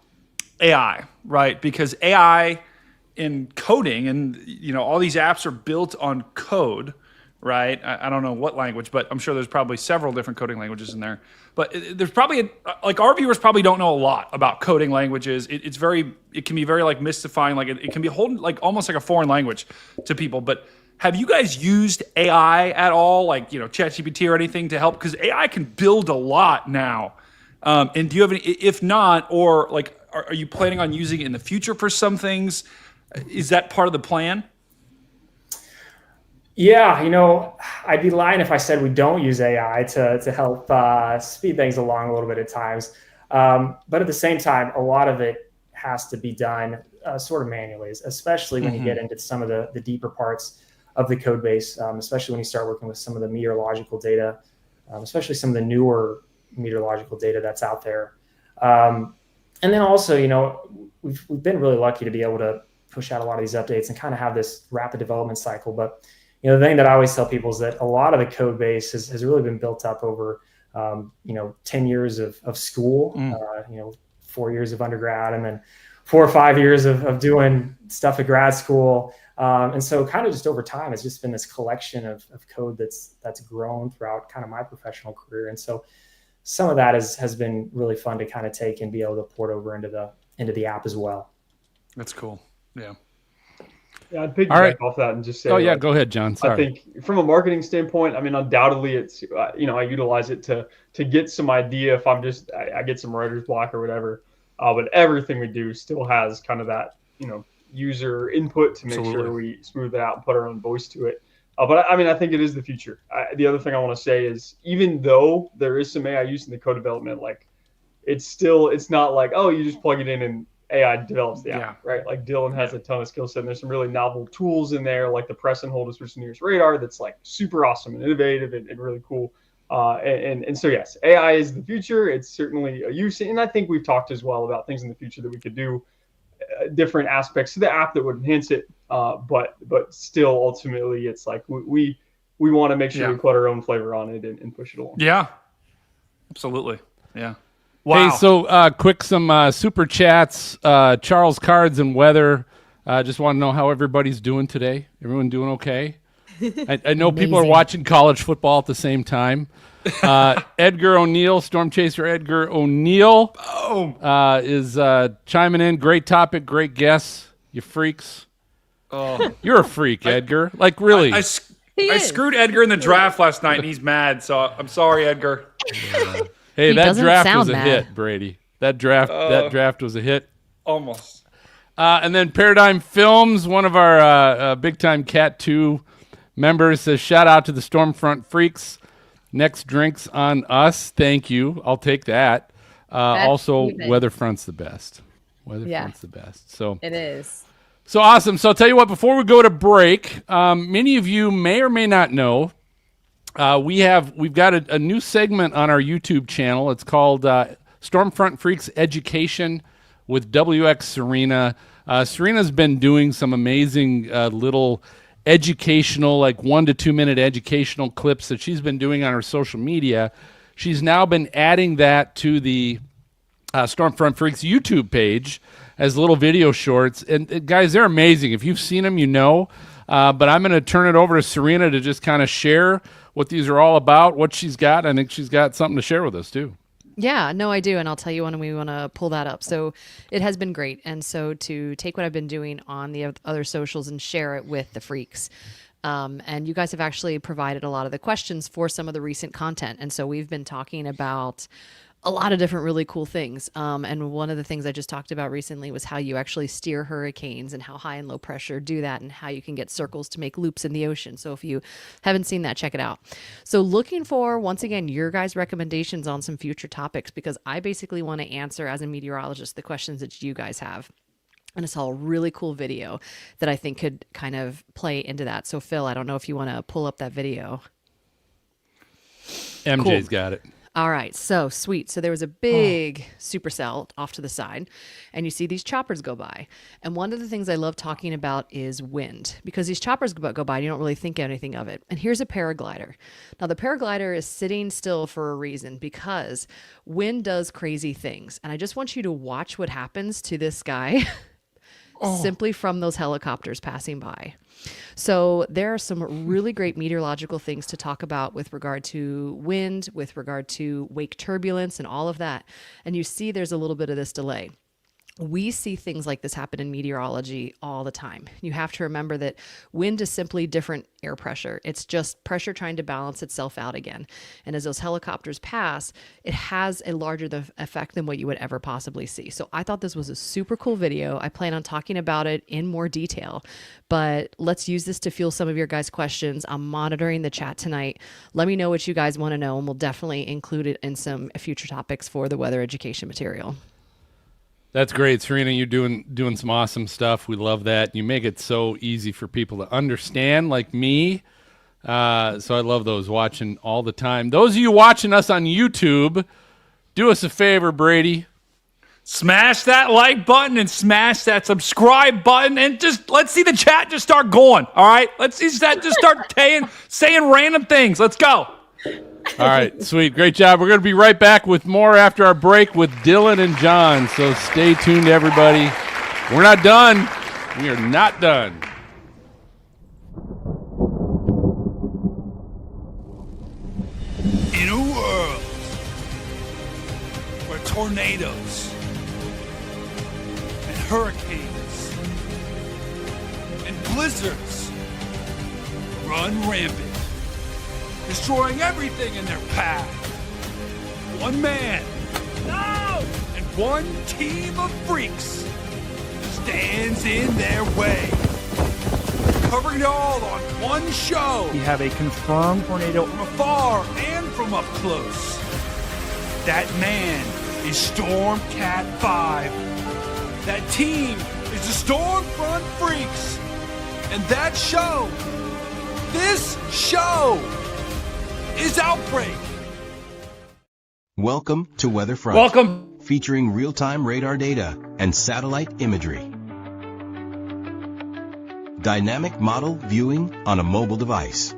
AI, right? Because AI in coding and, all these apps are built on code, right? I don't know what language, but I'm sure there's probably several different coding languages in there. But there's probably, our viewers probably don't know a lot about coding languages. It can be very like mystifying. Like it can be almost like a foreign language to people. But have you guys used AI at all? Like, ChatGPT or anything to help? Because AI can build a lot now. And do you have any, if not, or like, are you planning on using it in the future for some things? Is that part of the plan? Yeah, I'd be lying if I said we don't use AI to help speed things along a little bit at times. But at the same time, a lot of it has to be done sort of manually, especially when you get into some of the deeper parts of the code base, especially when you start working with some of the meteorological data, especially some of the newer meteorological data that's out there. And then also, we've been really lucky to be able to push out a lot of these updates and kind of have this rapid development cycle. But the thing that I always tell people is that a lot of the code base has really been built up over, 10 years of school, 4 years of undergrad, and then 4 or 5 years of doing stuff at grad school. And so kind of just over time, it's just been this collection of code that's grown throughout kind of my professional career. And so some of that has been really fun to kind of take and be able to port over into the app as well. That's cool. Yeah. Yeah, I'd piggyback off that and just say. Oh yeah, go ahead, John. Sorry. I think from a marketing standpoint, undoubtedly it's I utilize it to get some idea if I get some writer's block or whatever. But everything we do still has kind of that user input to make sure we smooth it out and put our own voice to it. But I think it is the future. The other thing I want to say is, even though there is some AI use in the code development, like it's not like, oh, you just plug it in and AI develops the app, right? Like Dylan has a ton of skill set, and there's some really novel tools in there, like the press and hold of switch nearest radar, that's like super awesome and innovative and really cool. And so yes, AI is the future. It's certainly a use, and I think we've talked as well about things in the future that we could do, different aspects to the app that would enhance it. But still, ultimately, it's like we want to make sure we put our own flavor on it and push it along. Yeah, absolutely. Yeah. Wow. Hey, so quick, some super chats. Charles Cards and Weather. Just want to know how everybody's doing today. Everyone doing okay? I know people are watching college football at the same time. Edgar O'Neill, Storm Chaser Edgar O'Neill, is chiming in. Great topic, great guess, you freaks. Oh, you're a freak, Edgar. Like, really? I screwed Edgar in the draft last night, and he's mad. So I'm sorry, Edgar. Hey, that draft was a hit, Brady. That draft was a hit. Almost. And then Paradigm Films, one of our big-time Cat 2 members, says, shout out to the Stormfront Freaks. Next drinks on us. Thank you. I'll take that. Also, WeatherFront's the best. WeatherFront's the best. So it is. So awesome. So I'll tell you what, before we go to break, many of you may or may not know, we've got a new segment on our YouTube channel. It's called Stormfront Freaks Education with WX Serena. Serena's been doing some amazing little educational, like 1 to 2 minute educational clips that she's been doing on her social media. She's now been adding that to the Stormfront Freaks YouTube page as little video shorts. And guys, they're amazing. If you've seen them, you know. But I'm going to turn it over to Serena to just kind of share what these are all about, what she's got. I think she's got something to share with us, too. Yeah, no, I do. And I'll tell you when we want to pull that up. So it has been great. And so to take what I've been doing on the other socials and share it with the freaks. And you guys have actually provided a lot of the questions for some of the recent content. And so we've been talking about a lot of different really cool things. And one of the things I just talked about recently was how you actually steer hurricanes and how high and low pressure do that and how you can get circles to make loops in the ocean. So if you haven't seen that, check it out. So looking for, once again, your guys' recommendations on some future topics, because I basically want to answer as a meteorologist the questions that you guys have. And it's all a really cool video that I think could kind of play into that. So Phil, I don't know if you want to pull up that video. MJ's got it. All right, so sweet. So there was a big supercell off to the side, and you see these choppers go by. And one of the things I love talking about is wind, because these choppers go by, and you don't really think anything of it. And here's a paraglider. Now, the paraglider is sitting still for a reason, because wind does crazy things. And I just want you to watch what happens to this guy simply from those helicopters passing by. So there are some really great meteorological things to talk about with regard to wind, with regard to wake turbulence and all of that. And you see there's a little bit of this delay. We see things like this happen in meteorology all the time. You have to remember that wind is simply different air pressure. It's just pressure trying to balance itself out again. And as those helicopters pass, it has a larger effect than what you would ever possibly see. So I thought this was a super cool video. I plan on talking about it in more detail, but let's use this to fuel some of your guys' questions. I'm monitoring the chat tonight. Let me know what you guys want to know, and we'll definitely include it in some future topics for the weather education material. That's great, Serena. You're doing some awesome stuff. We love that. You make it so easy for people to understand, like me. So I love those, watching all the time. Those of you watching us on YouTube, do us a favor, Brady. Smash that like button and smash that subscribe button, and just let's see the chat just start going. All right, let's see that just start saying random things. Let's go. All right, sweet. Great job. We're going to be right back with more after our break with Dylan and John. So stay tuned, everybody. We're not done. We are not done. In a world where tornadoes and hurricanes and blizzards run rampant, destroying everything in their path, one man, and one team of freaks stands in their way, covering it all on one show. We have a confirmed tornado from afar and from up close. That man is Storm Cat 5. That team is the Stormfront Freaks. And that show, this show, is Outbreak. Welcome to WeatherFront. Welcome. Featuring real-time radar data and satellite imagery. Dynamic model viewing on a mobile device.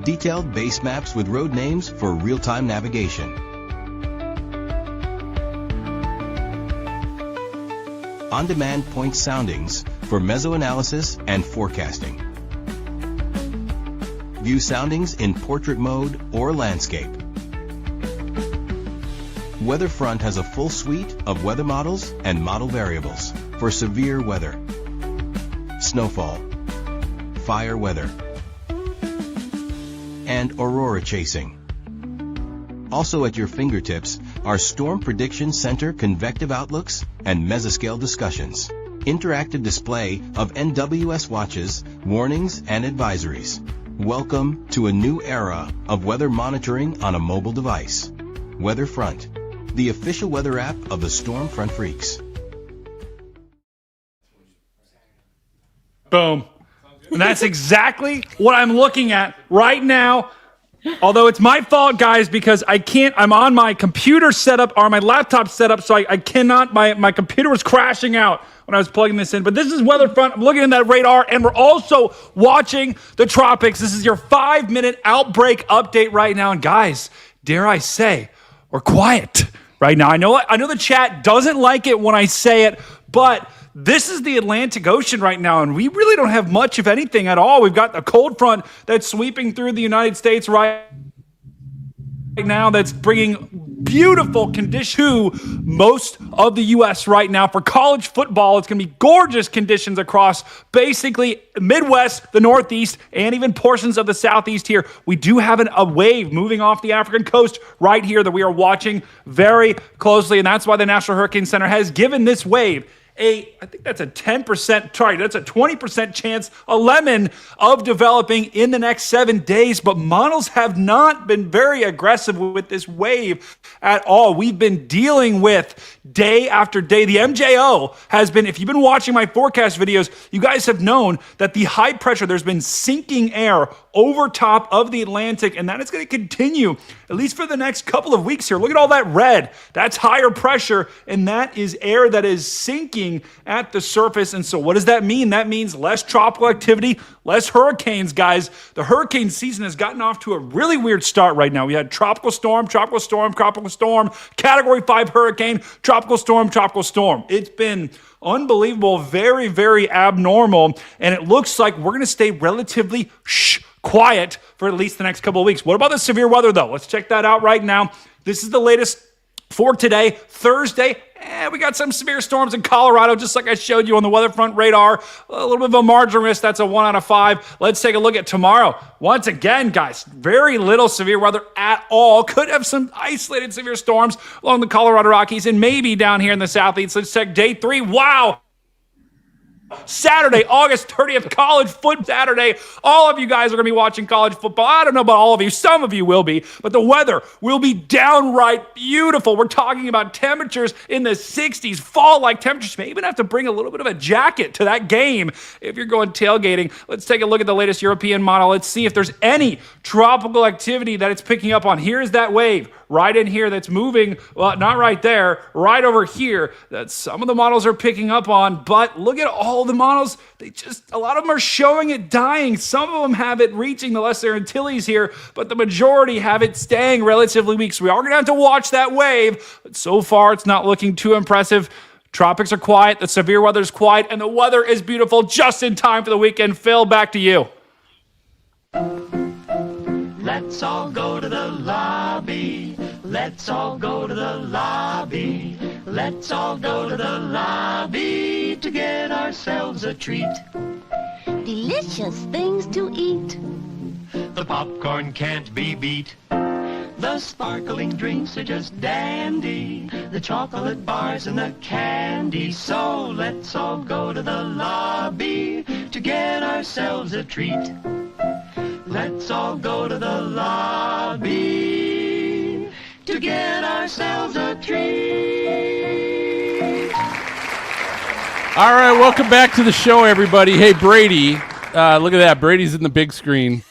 Detailed base maps with road names for real-time navigation. On-demand point soundings for mesoanalysis and forecasting. View soundings in portrait mode or landscape. WeatherFront has a full suite of weather models and model variables for severe weather, snowfall, fire weather, and aurora chasing. Also at your fingertips are Storm Prediction Center convective outlooks and mesoscale discussions. Interactive display of NWS watches, warnings, and advisories. Welcome to a new era of weather monitoring on a mobile device. WeatherFront, the official weather app of the Stormfront Freaks. Boom. And that's exactly what I'm looking at right now. Although it's my fault, guys, because I'm on my computer setup or my laptop setup, so I cannot, my computer was crashing out when I was plugging this in. But this is WeatherFront. I'm looking at that radar, and we're also watching the tropics. This is your 5-minute outbreak update right now. And guys, dare I say, or quiet right now. I know the chat doesn't like it when I say it, but this is the Atlantic Ocean right now, and we really don't have much of anything at all. We've got the cold front that's sweeping through the United States right now that's bringing beautiful conditions to most of the U.S. right now. For college football, it's going to be gorgeous conditions across basically Midwest, the Northeast, and even portions of the Southeast here. We do have a wave moving off the African coast right here that we are watching very closely, and that's why the National Hurricane Center has given this wave I think that's a 10%, sorry, that's a 20% chance, a lemon, of developing in the next 7 days. But models have not been very aggressive with this wave at all. We've been dealing with day after day. The MJO has been, if you've been watching my forecast videos, you guys have known that the high pressure, there's been sinking air over top of the Atlantic, and that is going to continue at least for the next couple of weeks here. Look at all that red. That's higher pressure, and that is air that is sinking at the surface. And so what does that mean? That means less tropical activity, less hurricanes, guys. The hurricane season has gotten off to a really weird start right now. We had tropical storm, Category 5 hurricane, tropical storm. It's been unbelievable, very, very abnormal, and it looks like we're going to stay relatively quiet for at least the next couple of weeks. What about the severe weather, though? Let's check that out right now. This is the latest for today, Thursday. We got some severe storms in Colorado, just like I showed you on the WeatherFront radar. A little bit of a margin risk. That's a 1 out of 5. Let's take a look at tomorrow. Once again, guys, very little severe weather at all. Could have some isolated severe storms along the Colorado Rockies and maybe down here in the Southeast. Let's check day 3. Wow. Saturday, August 30th, college football Saturday. All of you guys are going to be watching college football. I don't know about all of you. Some of you will be, but the weather will be downright beautiful. We're talking about temperatures in the 60s, fall-like temperatures. You may even have to bring a little bit of a jacket to that game if you're going tailgating. Let's take a look at the latest European model. Let's see if there's any tropical activity that it's picking up on. Here's that wave right in here that's moving, well, not right there, right over here, that some of the models are picking up on. But look at all the models. A lot of them are showing it dying. Some of them have it reaching the Lesser Antilles here, but the majority have it staying relatively weak. So we are going to have to watch that wave. But so far, it's not looking too impressive. Tropics are quiet, the severe weather is quiet, and the weather is beautiful just in time for the weekend. Phil, back to you. Let's all go to the lobby. Let's all go to the lobby. Let's all go to the lobby to get ourselves a treat. Delicious things to eat. The popcorn can't be beat. The sparkling drinks are just dandy. The chocolate bars and the candy. So let's all go to the lobby to get ourselves a treat. Let's all go to the lobby to get ourselves a treat. All right, welcome back to the show, everybody. Hey, Brady, look at that. Brady's in the big screen.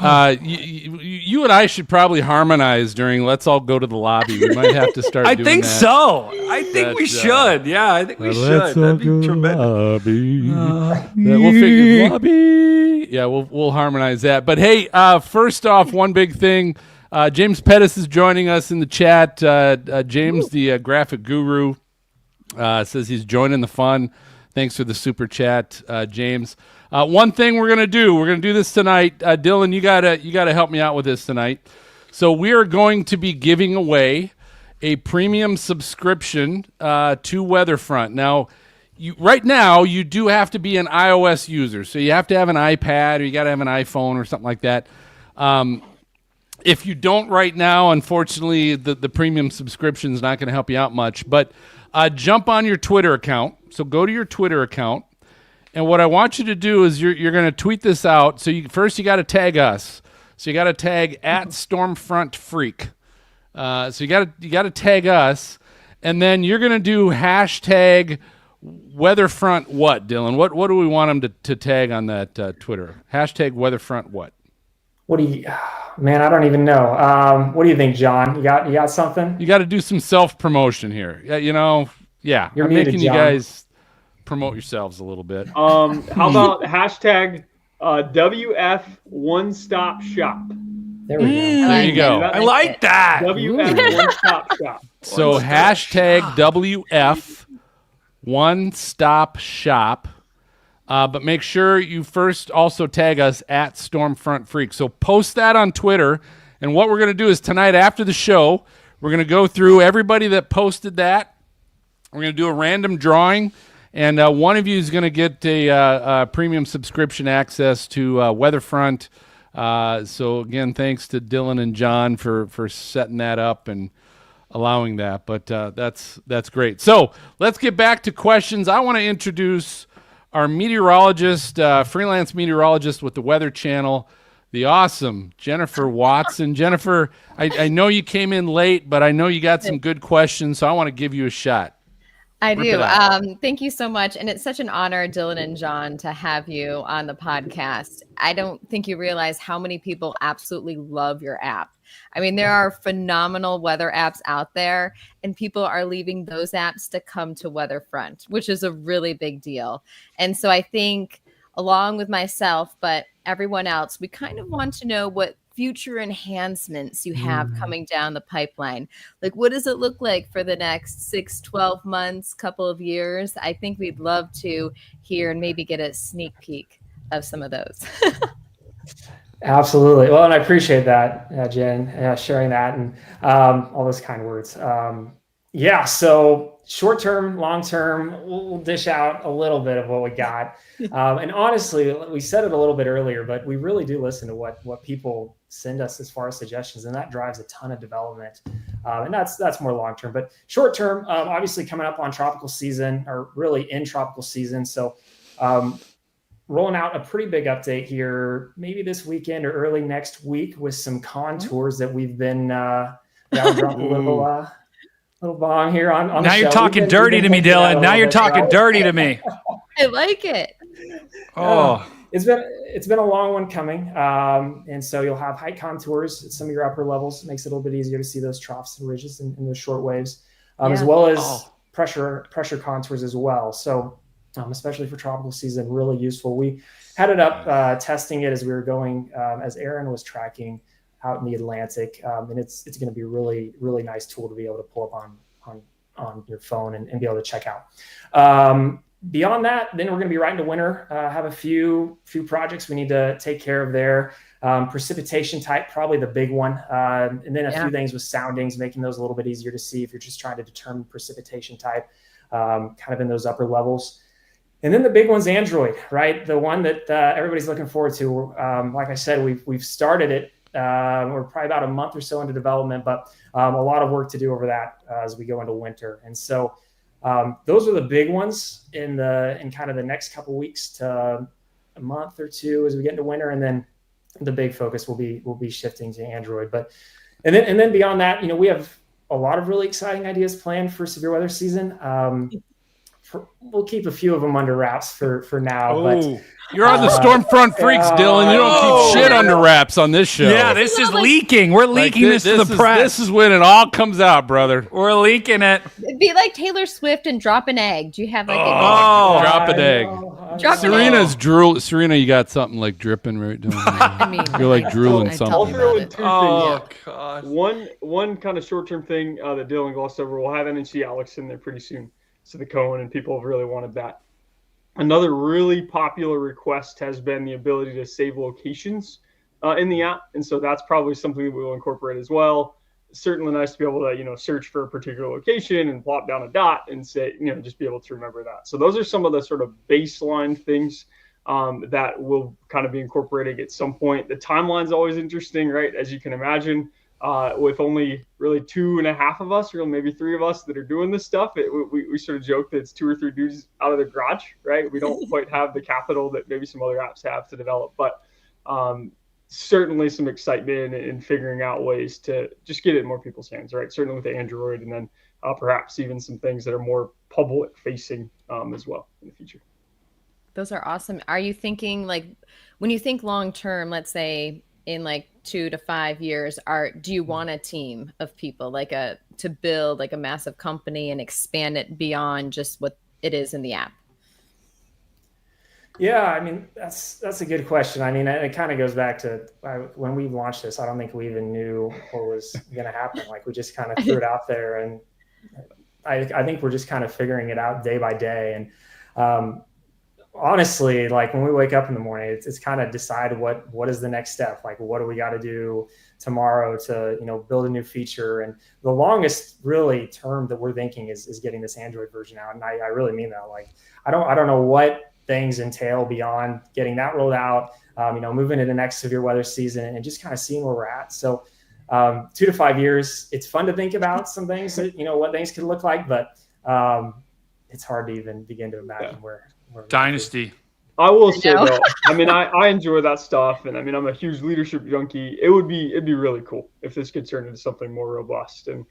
You and I should probably harmonize during Let's All Go to the Lobby. We might have to start doing that. I think so. I think we should. Yeah, I think we should. That'd be tremendous. We'll figure lobby. Yeah, we'll harmonize that. But hey, first off, one big thing. James Pettis is joining us in the chat. James, the graphic guru, says he's joining the fun. Thanks for the super chat, James. One thing we're gonna do this tonight. Dylan, you gotta help me out with this tonight. So we are going to be giving away a premium subscription to WeatherFront. Now, right now you do have to be an iOS user, so you have to have an iPad or you got to have an iPhone or something like that. If you don't right now, unfortunately, the premium subscription is not going to help you out much. But jump on your Twitter account. So go to your Twitter account. And what I want you to do is you're going to tweet this out. So first you got to tag us. So you got to tag @StormfrontFreak. So you got to tag us, and then you're going to do hashtag WeatherFront what, Dylan? What do we want them to tag on that Twitter? Hashtag WeatherFront what? What do you? Man, I don't even know. What do you think, John? You got something? You got to do some self promotion here. Yeah. You're I'm muted, making John. you guys promote yourselves a little bit. How about hashtag WF One Stop Shop? There we go. There you go. I like that. WF One Stop Shop. So hashtag WF One Stop Shop. But make sure you first also tag us at Stormfront Freak. So post that on Twitter. And what we're going to do is tonight after the show, we're going to go through everybody that posted that. We're going to do a random drawing. And one of you is going to get a premium subscription access to WeatherFront. So, again, thanks to Dylan and John for setting that up and allowing that. But that's great. So let's get back to questions. I want to introduce our meteorologist, freelance meteorologist with the Weather Channel, the awesome Jennifer Watson. Jennifer, I know you came in late, but I know you got some good questions, so I want to give you a shot. I do. Thank you so much. And it's such an honor, Dylan and John, to have you on the podcast. I don't think you realize how many people absolutely love your app. I mean, there are phenomenal weather apps out there, and people are leaving those apps to come to WeatherFront, which is a really big deal. And so I think, along with myself, but everyone else, we kind of want to know what future enhancements you have coming down the pipeline. Like, what does it look like for the next 6, 12 months, couple of years? I think we'd love to hear and maybe get a sneak peek of some of those. Absolutely. Well, and I appreciate that, Jen, sharing that and all those kind words. Yeah, so short-term, long-term, we'll dish out a little bit of what we got. And honestly, we said it a little bit earlier, but we really do listen to what people send us as far as suggestions, and that drives a ton of development. And that's more long-term. But short-term, obviously coming up on tropical season, or really in tropical season. So rolling out a pretty big update here, maybe this weekend or early next week with some contours that we've been drop a little bong here on the now show. You're talking dirty to me, Dylan. Now you're talking dirty to me. I like it. Oh, it's been a long one coming. And so you'll have height contours at some of your upper levels. It makes it a little bit easier to see those troughs and ridges in those short waves, as well as pressure contours as well. So especially for tropical season, really useful. We had it up testing it as we were going, as Aaron was tracking out in the Atlantic, and it's going to be a really, really nice tool to be able to pull up on your phone and be able to check out. Beyond that, then we're going to be right into winter. Have a few projects we need to take care of there. Precipitation type, probably the big one, and then a few things with soundings, making those a little bit easier to see if you're just trying to determine precipitation type, kind of in those upper levels. And then the big one's Android, right? The one that everybody's looking forward to. Like I said, we've started it. We're probably about a month or so into development, but a lot of work to do over that as we go into winter. And so those are the big ones in kind of the next couple weeks to a month or two as we get into winter, and then the big focus will be shifting to Android. But and then beyond that, we have a lot of really exciting ideas planned for severe weather season. We'll keep a few of them under wraps for now. But you're on the Stormfront Freaks, Dylan. You don't keep shit under wraps on this show. Yeah, this is leaking. We're leaking this to the press. This is when it all comes out, brother. We're leaking it. It'd be like Taylor Swift and Drop an Egg. Do you have like drop an egg? Serena's drool. Serena, you got something like dripping right now. I mean, you're like drooling something. I'll throw in two things. God. One kind of short-term thing that Dylan glossed over. We'll have NC Alex in there pretty soon. So the Cohen, and people have really wanted that. Another really popular request has been the ability to save locations in the app, and so that's probably something that we will incorporate as well. Certainly nice to be able to search for a particular location and plop down a dot and say just be able to remember that. So those are some of the sort of baseline things that will kind of be incorporating at some point. The timeline's always interesting, right? As you can imagine. With only really 2.5 of us, or maybe 3 of us that are doing this stuff, we sort of joke that it's 2 or 3 dudes out of the garage, right? We don't quite have the capital that maybe some other apps have to develop, but certainly some excitement in figuring out ways to just get it in more people's hands, right? Certainly with the Android, and then perhaps even some things that are more public facing as well in the future. Those are awesome. Are you thinking, like, when you think long term, let's say in like 2 to 5 years, do you want a team of people to build like a massive company and expand it beyond just what it is in the app? Yeah, I mean, that's a good question. I mean, it kind of goes back to when we launched this, I don't think we even knew what was going to happen. Like, we just kind of threw it out there, and I think we're just kind of figuring it out day by day. And honestly, like, when we wake up in the morning, it's kind of decide what is the next step. Like, what do we got to do tomorrow to, build a new feature? And the longest really term that we're thinking is getting this Android version out. And I really mean that. Like, I don't know what things entail beyond getting that rolled out, moving into next severe weather season and just kind of seeing where we're at. So 2 to 5 years, it's fun to think about some things that, what things could look like, but it's hard to even begin to imagine where Dynasty. I will say though, I mean, I enjoy that stuff, and I mean, I'm a huge leadership junkie. It'd be really cool if this could turn into something more robust, and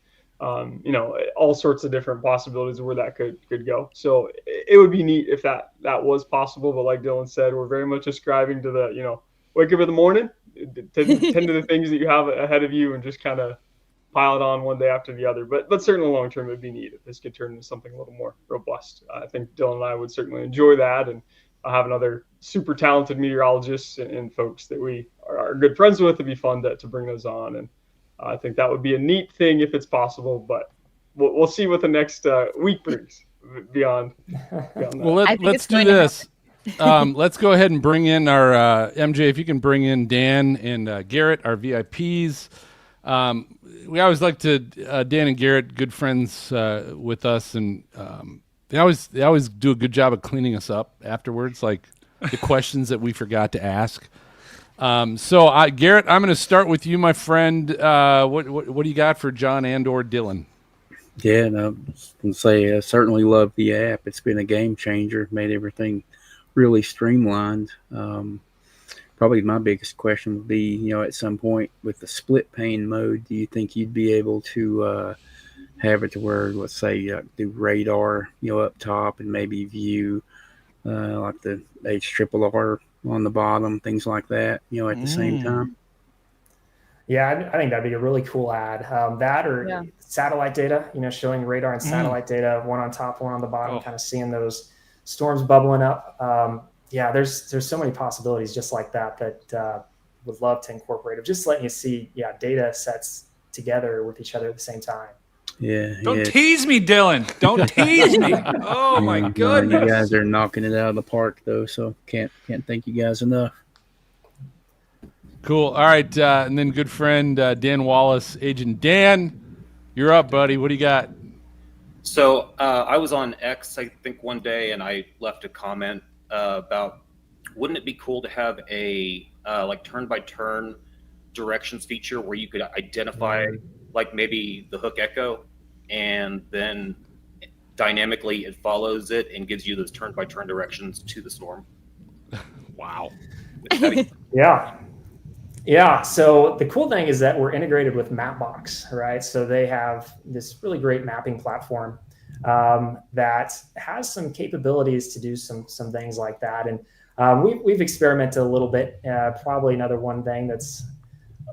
all sorts of different possibilities of where that could go. So it would be neat if that was possible. But like Dylan said, we're very much ascribing to the, wake up in the morning, tend to the things that you have ahead of you, and just kind of pile it on one day after the other. But certainly long term, it'd be neat if this could turn into something a little more robust. I think Dylan and I would certainly enjoy that, and have another super talented meteorologists and folks that we are good friends with. It'd be fun to bring those on, and I think that would be a neat thing if it's possible, but we'll see what the next week brings beyond that. Well, let's do this. Let's go ahead and bring in our MJ. If you can bring in Dan and Garrett, our VIPs. We always like to Dan and Garrett, good friends with us, and they always do a good job of cleaning us up afterwards, like the questions that we forgot to ask. So Garrett, I'm going to start with you, my friend. What do you got for John and/or Dylan? Yeah, and I was going to say I certainly love the app. It's been a game changer, made everything really streamlined. Probably my biggest question would be, at some point with the split pane mode, do you think you'd be able to have it to where, let's say, do radar, up top, and maybe view like the HRRR on the bottom, things like that, at the same time? Yeah, I think that'd be a really cool ad. That or satellite data, showing radar and satellite data, one on top, one on the bottom, kind of seeing those storms bubbling up. There's so many possibilities just like that would love to incorporate it. Just letting you see, data sets together with each other at the same time. Yeah. Don't tease me, Dylan. Don't tease me. Oh my goodness. You guys are knocking it out of the park, though. So can't thank you guys enough. Cool. All right, and then good friend Dan Wallace, Agent Dan, you're up, buddy. What do you got? So I was on X, I think, one day, and I left a comment about, wouldn't it be cool to have a like turn-by-turn directions feature where you could identify like maybe the hook echo, and then dynamically it follows it and gives you those turn-by-turn directions to the storm. Wow. Yeah. So the cool thing is that we're integrated with Mapbox, right? So they have this really great mapping platform that has some capabilities to do some things like that. And we've experimented a little bit. Probably another one thing that's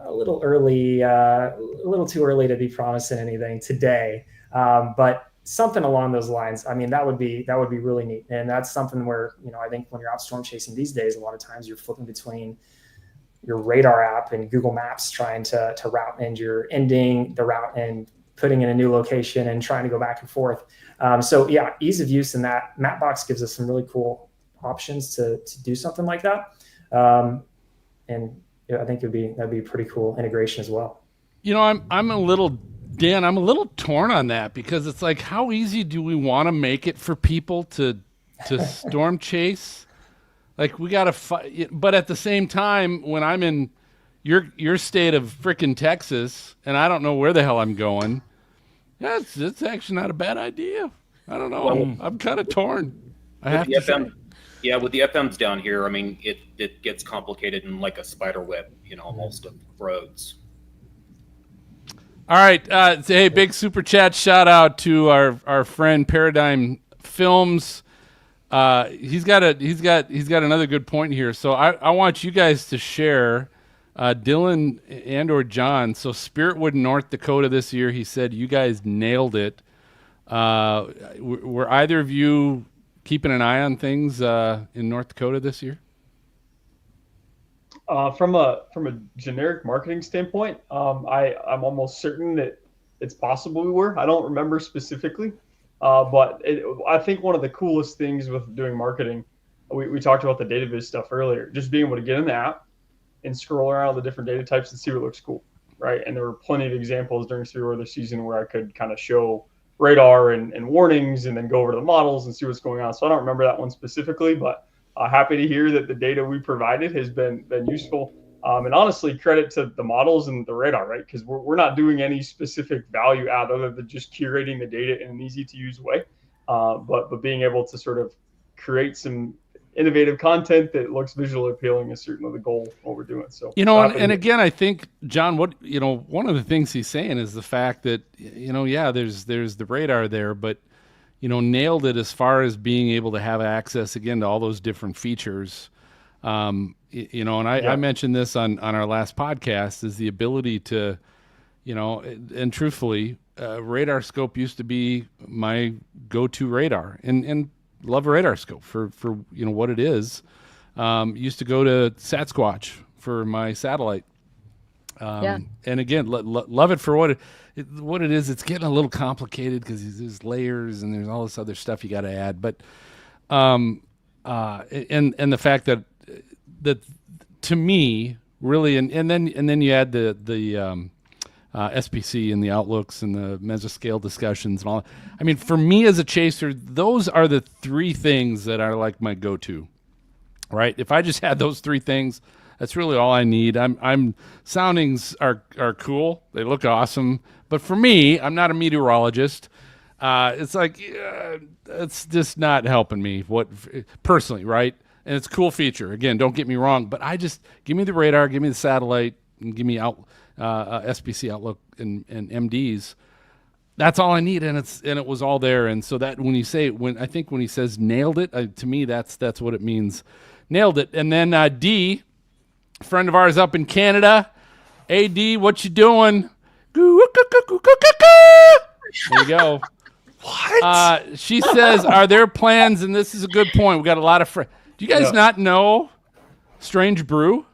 a little early, a little too early to be promising anything today. But something along those lines. I mean, that would be really neat. And that's something where, I think when you're out storm chasing these days, a lot of times you're flipping between your radar app and Google Maps trying to route, and you're ending the route and putting in a new location and trying to go back and forth. Ease of use in that. Mapbox gives us some really cool options to do something like that. I think that'd be a pretty cool integration as well. I'm a little torn on that, because it's like, how easy do we want to make it for people to storm chase? Like, we got to fight, but at the same time, when I'm in your state of frickin' Texas and I don't know where the hell I'm going, it's actually not a bad idea. I don't know. Well, I'm kind of torn. With the FMs down here, I mean, it gets complicated in like a spider web, most of roads. All right. Hey, big super chat shout out to our friend Paradigm Films. He's got another good point here. So I want you guys to share, Dylan and/or John. So Spiritwood, North Dakota this year, he said you guys nailed it. Were either of you keeping an eye on things in North Dakota this year? From a generic marketing standpoint, I'm almost certain that it's possible we were. I don't remember specifically, but I think one of the coolest things with doing marketing, we talked about the data viz stuff earlier, just being able to get in the app and scroll around the different data types and see what looks cool, right? And there were plenty of examples during severe weather season where I could kind of show radar and warnings and then go over to the models and see what's going on. So I don't remember that one specifically, but happy to hear that the data we provided has been useful. And honestly, credit to the models and the radar, right? Because we're not doing any specific value add other than just curating the data in an easy to use way. But being able to sort of create some innovative content that looks visually appealing is certainly the goal of what we're doing. So, and again, I think, John, one of the things he's saying is the fact that, there's the radar there, but nailed it as far as being able to have access again to all those different features. And I mentioned this on our last podcast, is the ability to, and truthfully, radar scope used to be my go-to radar, and love a radar scope for what it is. Used to go to Sasquatch for my satellite. And again, love it for what it is. It's getting a little complicated because there's layers and there's all this other stuff you got to add. But and the fact that to me really, and then you add the SPC and the outlooks and the mesoscale discussions and all. I mean, for me as a chaser, those are the three things that are like my go-to. Right? If I just had those three things, that's really all I need. Soundings are cool. They look awesome. But for me, I'm not a meteorologist. It's like, it's just not helping me personally, right? And it's a cool feature. Again, don't get me wrong, but give me the radar, give me the satellite, and give me SPC outlook and MDs. That's all I need, and it was all there. And so that when he says nailed it, to me that's what it means. Nailed it. And then D, friend of ours up in Canada. Hey, D, what you doing? There you go. What? She says, are there plans, and this is a good point, we got a lot of friends. Do you guys not know Strange Brew?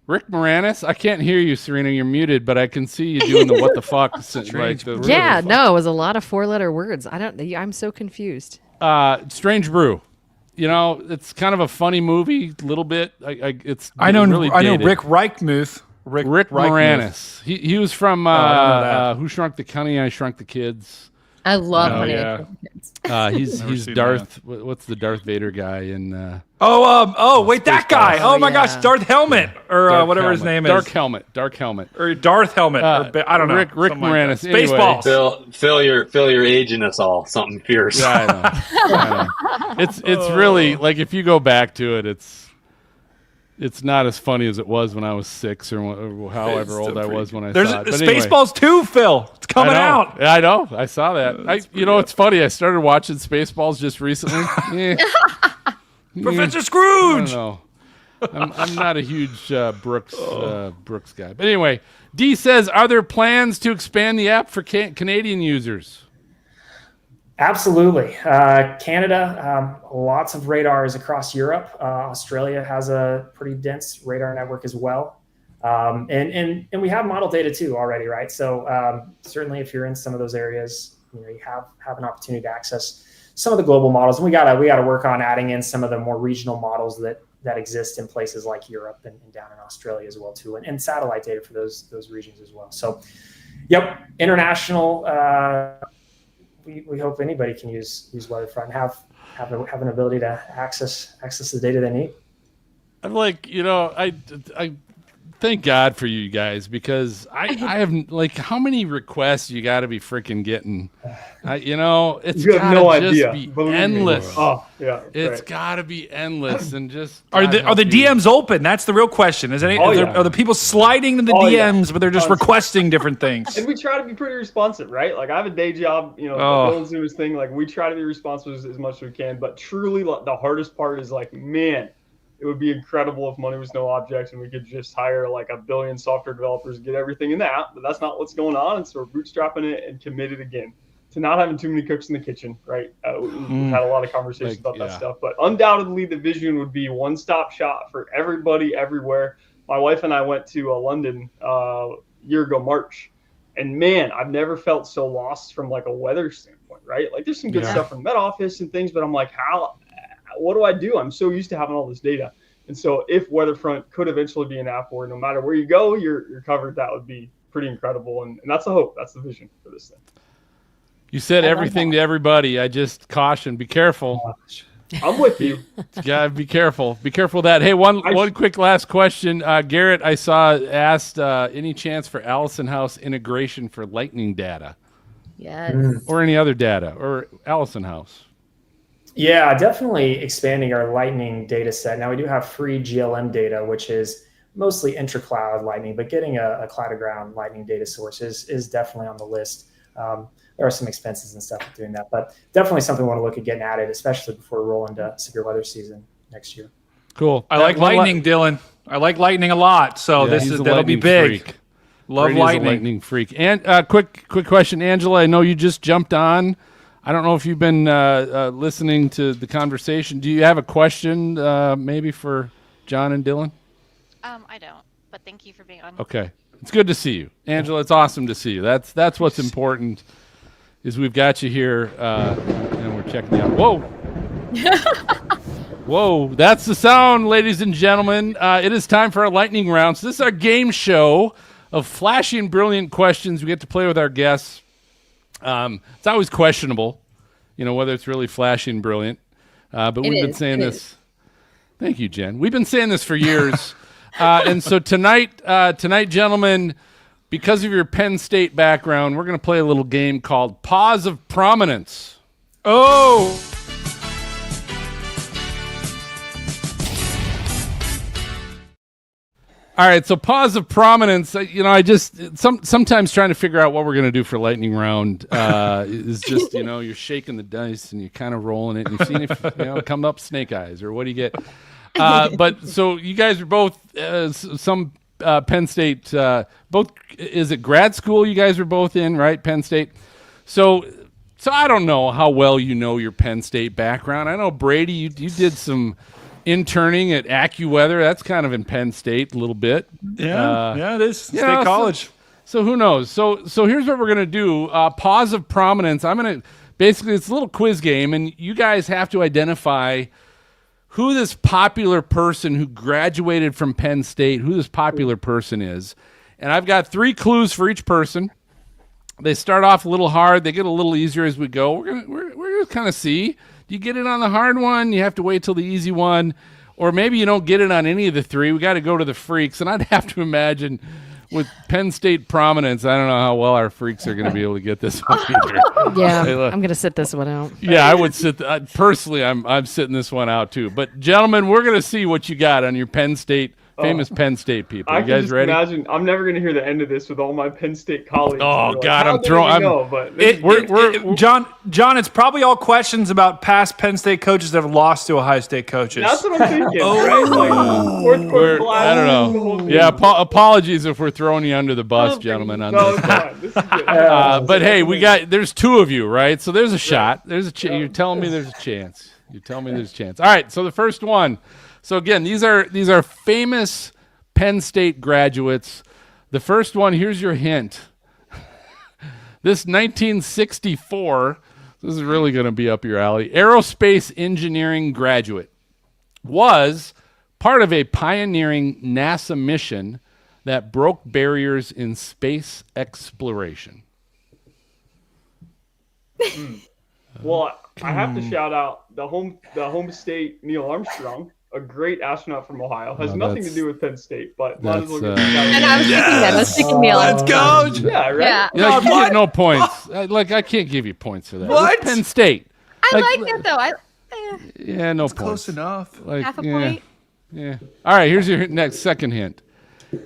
Rick Moranis? I can't hear you, Serena. You're muted, but I can see you doing the what the fuck. No, it was a lot of four-letter words. I'm so confused. Strange Brew. It's kind of a funny movie, a little bit. I know Rick Reichmuth. Rick Moranis. He was from Who Shrunk the Honey, I Shrunk the Kids. I love Honey, I Shrunk the Kids. He's Darth. What's the Darth Vader guy in? Wait, that guy! Oh my gosh, Darth Helmet or whatever his name is. Dark Helmet or Darth Helmet. I don't know. Rick Moranis. Like Spaceballs. Phil, you're aging us all. Something fierce. Yeah, I know. It's really like if you go back to it, it's not as funny as it was when I was 6 or however old I was when I saw it. There's Spaceballs 2, Phil. It's coming out. I know. I saw that. It's funny. I started watching Spaceballs just recently. Professor Scrooge. I don't know. I'm not a huge Brooks guy. But anyway, D says, are there plans to expand the app for Canadian users? Absolutely. Canada, lots of radars across Europe. Australia has a pretty dense radar network as well. And we have model data too already, right? So certainly if you're in some of those areas, you have an opportunity to access some of the global models. And we gotta work on adding in some of the more regional models that exist in places like Europe and down in Australia as well too, and satellite data for those regions as well. So, yep, international. We hope anybody can use WeatherFront and have an ability to access the data they need. I'm like, I thank God for you guys, because I have how many requests you got to be freaking getting? It's you have no idea. Be endless. Oh yeah, it's got to be endless and just. Are the DMs open? That's the real question. Are the people sliding to the DMs, but they're just requesting different things? And we try to be pretty responsive, right? Like I have a day job, Dylan's doing his thing. Like we try to be responsive as much as we can, but truly the hardest part is man. It would be incredible if money was no object and we could just hire like 1 billion software developers and get everything in the app, but that's not what's going on. And so we're bootstrapping it and committed again to not having too many cooks in the kitchen, right? We've had a lot of conversations about that stuff. But undoubtedly, the vision would be one-stop shop for everybody, everywhere. My wife and I went to London a year ago, March. And man, I've never felt so lost from like a weather standpoint, right? Like there's some good stuff from Met Office and things, but I'm like, what do I do? I'm so used to having all this data. And so if WeatherFront could eventually be an app where no matter where you go, you're covered, that would be pretty incredible. And that's the hope. That's the vision for this thing. You said everything to everybody. I just caution, be careful. I'm with you. Yeah, be careful. Be careful of that. Hey, one quick last question. Garrett, I saw asked any chance for Allison House integration for lightning data? Yes. Or any other data, or Allison House? Yeah, definitely expanding our lightning data set. Now we do have free GLM data, which is mostly intra-cloud lightning, but getting a cloud-to-ground lightning data source is definitely on the list. There are some expenses and stuff with doing that, but definitely something we want to look at getting added, especially before we roll into severe weather season next year. Cool. I like lightning, Dylan. I like lightning a lot, so that'll be big. Freak. Love Brady's lightning. a lightning freak. And quick question, Angela. I know you just jumped on. I don't know if you've been listening to the conversation. Do you have a question maybe for John and Dylan? I don't, but thank you for being on. Okay. It's good to see you. Angela, it's awesome to see you. That's what's important, is we've got you here, and we're checking out. Whoa. Whoa, that's the sound, ladies and gentlemen. It is time for our lightning round. So this is our game show of flashy and brilliant questions. We get to play with our guests. It's always questionable, whether it's really flashy and brilliant. But we've been saying this. Thank you, Jen. We've been saying this for years. And so tonight, gentlemen, because of your Penn State background, we're going to play a little game called Pause of Prominence. Oh! All right, so Pause of Prominence. I just sometimes trying to figure out what we're going to do for lightning round is just you're shaking the dice and you're kind of rolling it and you're seeing if come up snake eyes or what do you get. But so you guys are both some Penn State. Both is it grad school? You guys were both in, right? Penn State. So I don't know how well you know your Penn State background. I know Brady, you did some interning at AccuWeather. That's kind of in Penn State a little bit. Yeah, it is. State college. So who knows? So here's what we're gonna do. Pause of Prominence. I'm gonna basically it's a little quiz game, and you guys have to identify who this popular person who graduated from Penn State, who this popular person is. And I've got 3 clues for each person. They start off a little hard. They get a little easier as we go. We're gonna kind of see. Do you get it on the hard one? You have to wait till the easy one. Or maybe you don't get it on any of the 3. We got to go to the freaks. And I'd have to imagine with Penn State prominence, I don't know how well our freaks are going to be able to get this one either. Yeah, I'm going to sit this one out. Yeah, I would sit. Personally, I'm sitting this one out too. But gentlemen, we're going to see what you got on your Penn State, famous Penn State people. You guys ready? Imagine, I'm never going to hear the end of this with all my Penn State colleagues. Oh God, I'm throwing. John, it's probably all questions about past Penn State coaches that have lost to Ohio State coaches. That's what I'm thinking. Right? Like, fourth quarter I don't know. Yeah, apologies if we're throwing you under the bus, gentlemen. On this. But hey, there's 2 of you, right? So there's a shot. There's you're telling me there's a chance. You're telling me there's a chance. All right. So the first one. So again, these are famous Penn State graduates. The first one, here's your hint. This 1964, this is really going to be up your alley, aerospace engineering graduate was part of a pioneering NASA mission that broke barriers in space exploration. Well, I have to shout out the home state Neil Armstrong, a great astronaut from Ohio. Has nothing to do with Penn State, but might as well get and I was thinking that. I was thinking Neil. Let's go. Yeah, right. Yeah. You get no points. I can't give you points for that. What? Penn State. I like that though. Yeah, no points. Close enough. Half a point. Yeah. All right. Here's your second hint.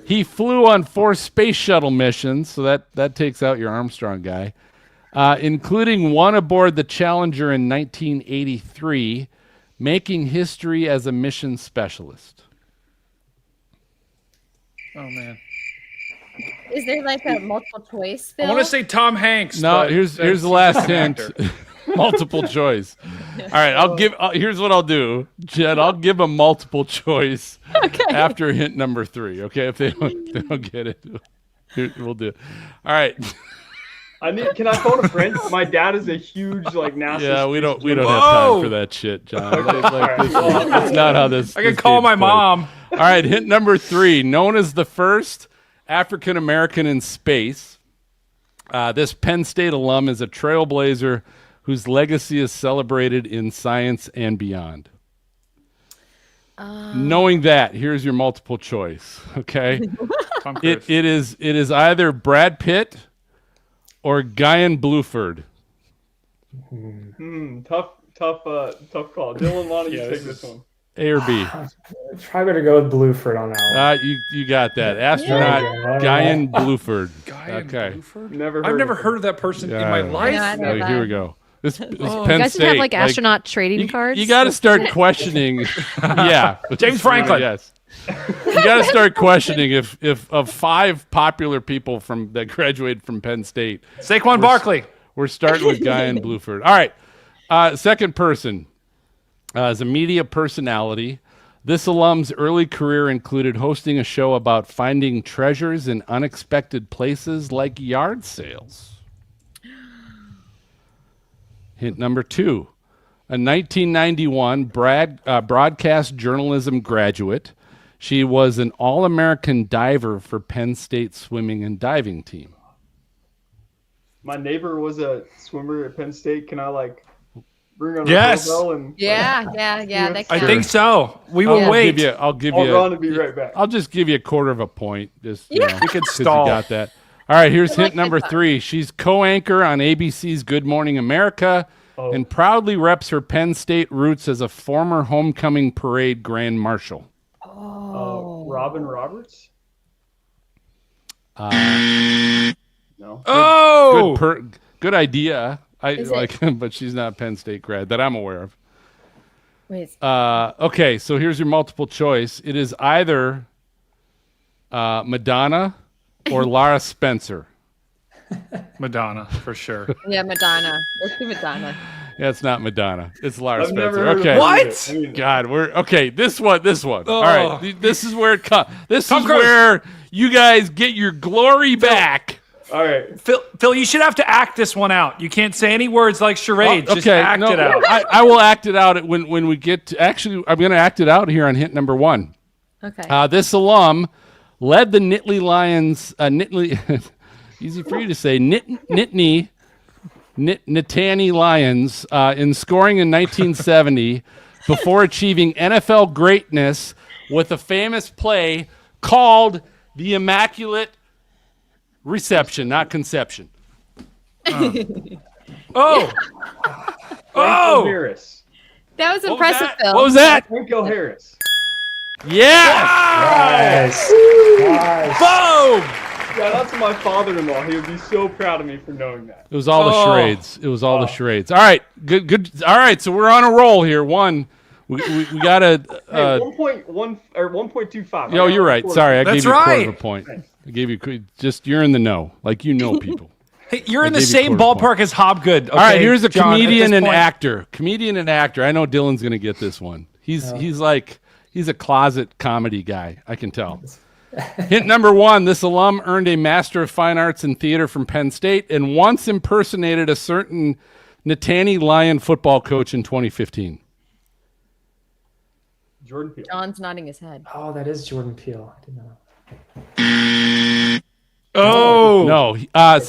He flew on 4 space shuttle missions, so that takes out your Armstrong guy, including one aboard the Challenger in 1983. Making history as a mission specialist. Oh man. Is there like a multiple choice? I want to say Tom Hanks. No, but here's that's the last an hint. actor. Multiple choice. All right, here's what I'll do, Jed. I'll give a multiple choice after hint number 3. Okay, if they don't get it, we'll do it. All right. Can I phone a friend? My dad is a huge NASA. Yeah, we don't have time for that shit, John. That's not how this. I can call my mom. All right, hint number 3. Known as the first African American in space, this Penn State alum is a trailblazer whose legacy is celebrated in science and beyond. Knowing that, here's your multiple choice. Okay, it is either Brad Pitt or Guyan Bluford. Tough call. Dylan, why don't you take this one? A or B? Probably better go with Bluford on that one. You got that. Astronaut Guyan Bluford. Bluford? I've never heard of that person in my life. Yeah, here we go. This Penn you guys State, have like astronaut trading cards. You got to start questioning. Yeah, James Franklin. Yes. You got to start questioning if of 5 popular people that graduated from Penn State, Saquon Barkley. We're starting with Guyan Bluford. All right, second person is a media personality. This alum's early career included hosting a show about finding treasures in unexpected places like yard sales. Hint number 2, a 1991 broadcast journalism graduate. She was an All-American diver for Penn State swimming and diving team. My neighbor was a swimmer at Penn State. Can I bring on Yes. a doorbell and Yeah. That I counts. think so. We will wait. I'll give I'll you. run and be right back. I'll just give you a quarter of a point. Just We could 'cause stall. You got that. All right, here's hint number 3. She's co-anchor on ABC's Good Morning America and proudly reps her Penn State roots as a former homecoming parade grand marshal. Robin Roberts? No. Oh! Good idea. Is but she's not a Penn State grad that I'm aware of. Wait. Okay, so here's your multiple choice. It is either Madonna or Lara Spencer. Madonna, for sure. Yeah, Madonna. Let's do Madonna. Yeah, it's not Madonna. It's Lara I've Spencer. never heard of Okay. her. What? God, we're okay. This one. Oh. All right, this is where it comes. This Tom is Cruise. where you guys get your glory back. All right. Phil, you should have to act this one out. You can't say any words like charades. Just act it out. I will act it out when we get to. Actually, I'm going to act it out here on hint number 1. Okay. This alum led the Nittany Lions. Easy for you to say. Nittany Lions in scoring in 1970 before achieving NFL greatness with a famous play called the Immaculate Reception, not Conception. Oh! Harris. That was impressive, Phil. What was that? Franco Harris. Yes! Nice. Boom! Shout out to my father-in-law. He would be so proud of me for knowing that. It was all the charades. It was all the charades. All right, good. All right, so we're on a roll here. We got to. 1.1 or 1.25. Yo, you're right. Sorry, I gave you a quarter of a right. point. I gave you you're in the know, like people. Hey, you're in I the gave you same quarter point. ballpark as Hobgood. Okay, All right, here's a John, comedian at and this point. actor. Comedian and actor. I know Dylan's gonna get this one. He's a closet comedy guy. I can tell. Hint number 1, this alum earned a Master of Fine Arts in Theater from Penn State and once impersonated a certain Nittany Lion football coach in 2015. Jordan Peele. John's nodding his head. Oh, that is Jordan Peele. I didn't know. Oh! No.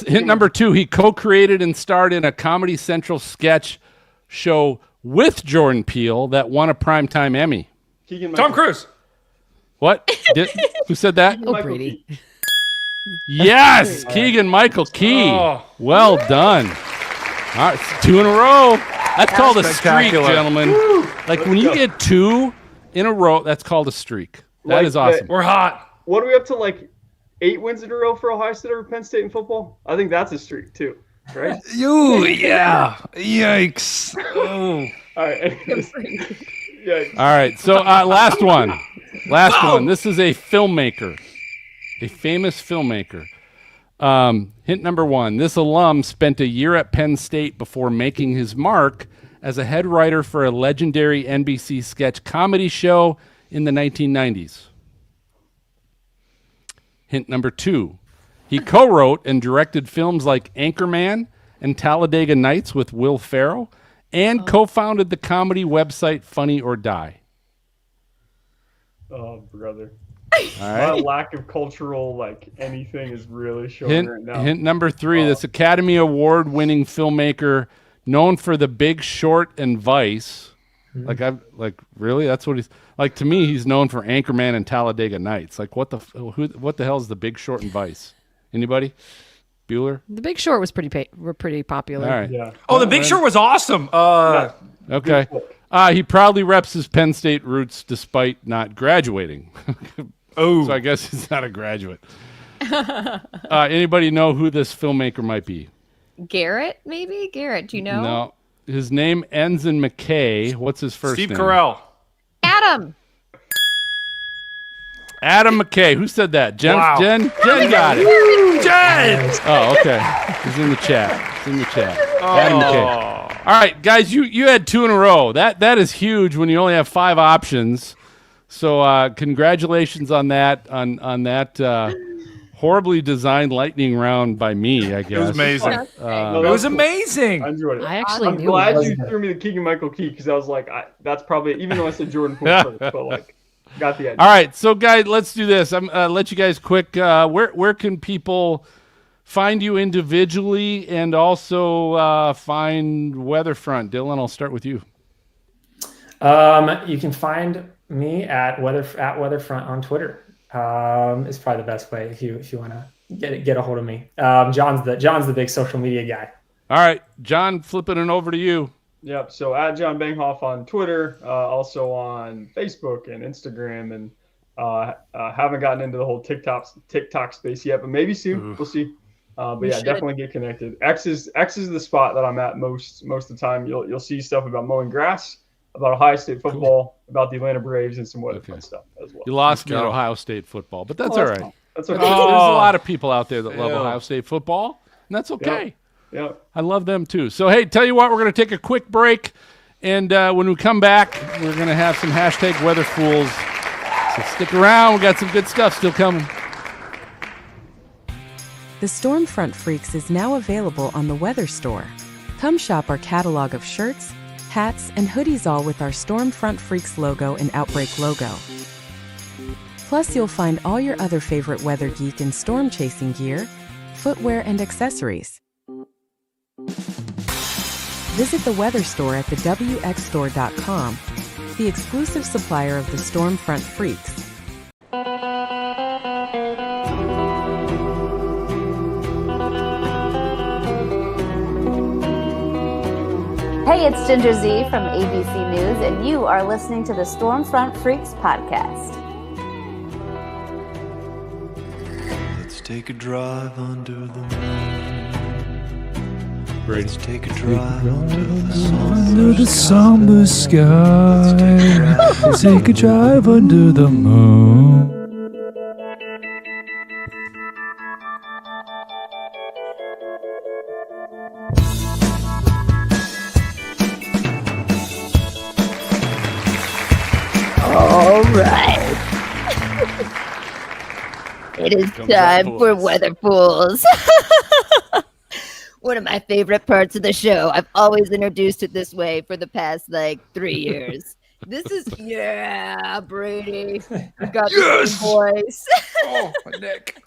Hint number 2, he co-created and starred in a Comedy Central sketch show with Jordan Peele that won a Primetime Emmy. Tom Cruise. What? Who said that? Oh, Brady. Yes, Keegan-Michael Key. Oh. Well done. All right, 2 in a row. That's called a streak, spectacular. gentlemen. Like when you get 2 in a row, that's called a streak. That is awesome. We're hot. What are we up to, 8 wins in a row for Ohio State over Penn State in football? I think that's a streak, too. Right? Yeah. Yikes. Oh. All right. Yikes. All right, so last one. Last one. This is a filmmaker. A famous filmmaker. Hint number 1. This alum spent a year at Penn State before making his mark as a head writer for a legendary NBC sketch comedy show in the 1990s. Hint number 2. He co-wrote and directed films like Anchorman and Talladega Nights with Will Ferrell, and co-founded the comedy website Funny or Die. Oh, brother. All right. My lack of cultural, anything is really showing right now. Hint number 3, this Academy Award-winning filmmaker known for The Big Short and Vice. Really? That's what he's like. To me, he's known for Anchorman and Talladega Nights. What the hell is The Big Short and Vice? Anybody? Bueller? The Big Short was pretty popular. All right. Yeah. Oh, The Big Short was awesome. Okay. He proudly reps his Penn State roots despite not graduating. So I guess he's not a graduate. Anybody know who this filmmaker might be? Garrett, maybe? Garrett, do you know? No. His name ends in McKay. What's his first name? Steve Carell. Adam. Adam McKay. Who said that? Jen? Wow. Jen got it. Jen! Oh, okay. He's in the chat. Adam McKay. All right, guys, you had 2 in a row. That is huge when you only have 5 options. So congratulations on that horribly designed lightning round by me, I guess. It was amazing. It was amazing. I enjoyed it. I'm glad you threw me the Keegan-Michael Key because I was like, that's probably, even though I said Jordan Poole first, but got the idea. All right, so guys, let's do this. I'm let you guys quick. Where can people find you individually and also find WeatherFront? Dylan, I'll start with you. You can find me at WeatherFront on Twitter. Is probably the best way if you want to get a hold of me. John's the big social media guy. All right, John, flipping it over to you. Yep. So at John Banghoff on Twitter, also on Facebook and Instagram, and haven't gotten into the whole TikTok space yet, but maybe soon. We'll see. But yeah, definitely get connected. X is the spot that I'm at most of the time. You'll see stuff about mowing grass, about Ohio State football, about the Atlanta Braves, and some WeatherFront stuff as well. You lost me at Ohio State football, but that's all right. That's okay. There's a lot of people out there that love Ohio State football, and that's okay. Yeah. I love them too. So, hey, tell you what, we're going to take a quick break, and when we come back, we're going to have some #WeatherFools. So stick around. We got some good stuff still coming. The Stormfront Freaks is now available on the Weather Store. Come shop our catalog of shirts, hats, and hoodies, all with our Stormfront Freaks logo and Outbreak logo. Plus, you'll find all your other favorite weather geek and storm chasing gear, footwear, and accessories. Visit the Weather Store at thewxstore.com, the exclusive supplier of the Stormfront Freaks. Hey, it's Ginger Z from ABC News, and you are listening to the Stormfront Freaks podcast. Let's take a drive under the moon. Let's take a drive Under the summer sky. Let's take a drive under the moon. All right. It is time for Weather Fools. One of my favorite parts of the show. I've always introduced it this way for the past 3 years. This is Brady. You got the same voice. Oh, my neck.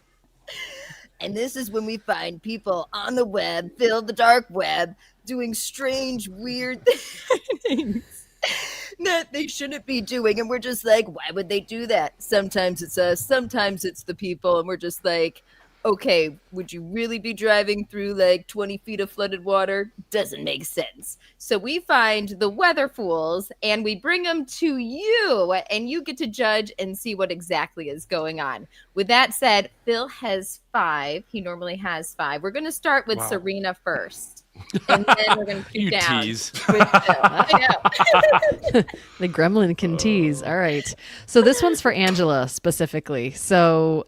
And this is when we find people on the web, fill the dark web, doing strange, weird things that they shouldn't be doing. And we're just like, why would they do that? Sometimes it's us, sometimes it's the people. And we're just like, okay, would you really be driving through 20 feet of flooded water? Doesn't make sense. So we find the Weather Fools and we bring them to you, and you get to judge and see what exactly is going on. With that said, Phil has 5. He normally has 5. We're going to start with Serena first. And then we're going to keep down. Tease. With Phil. I know. The gremlin can tease. All right. So this one's for Angela specifically. So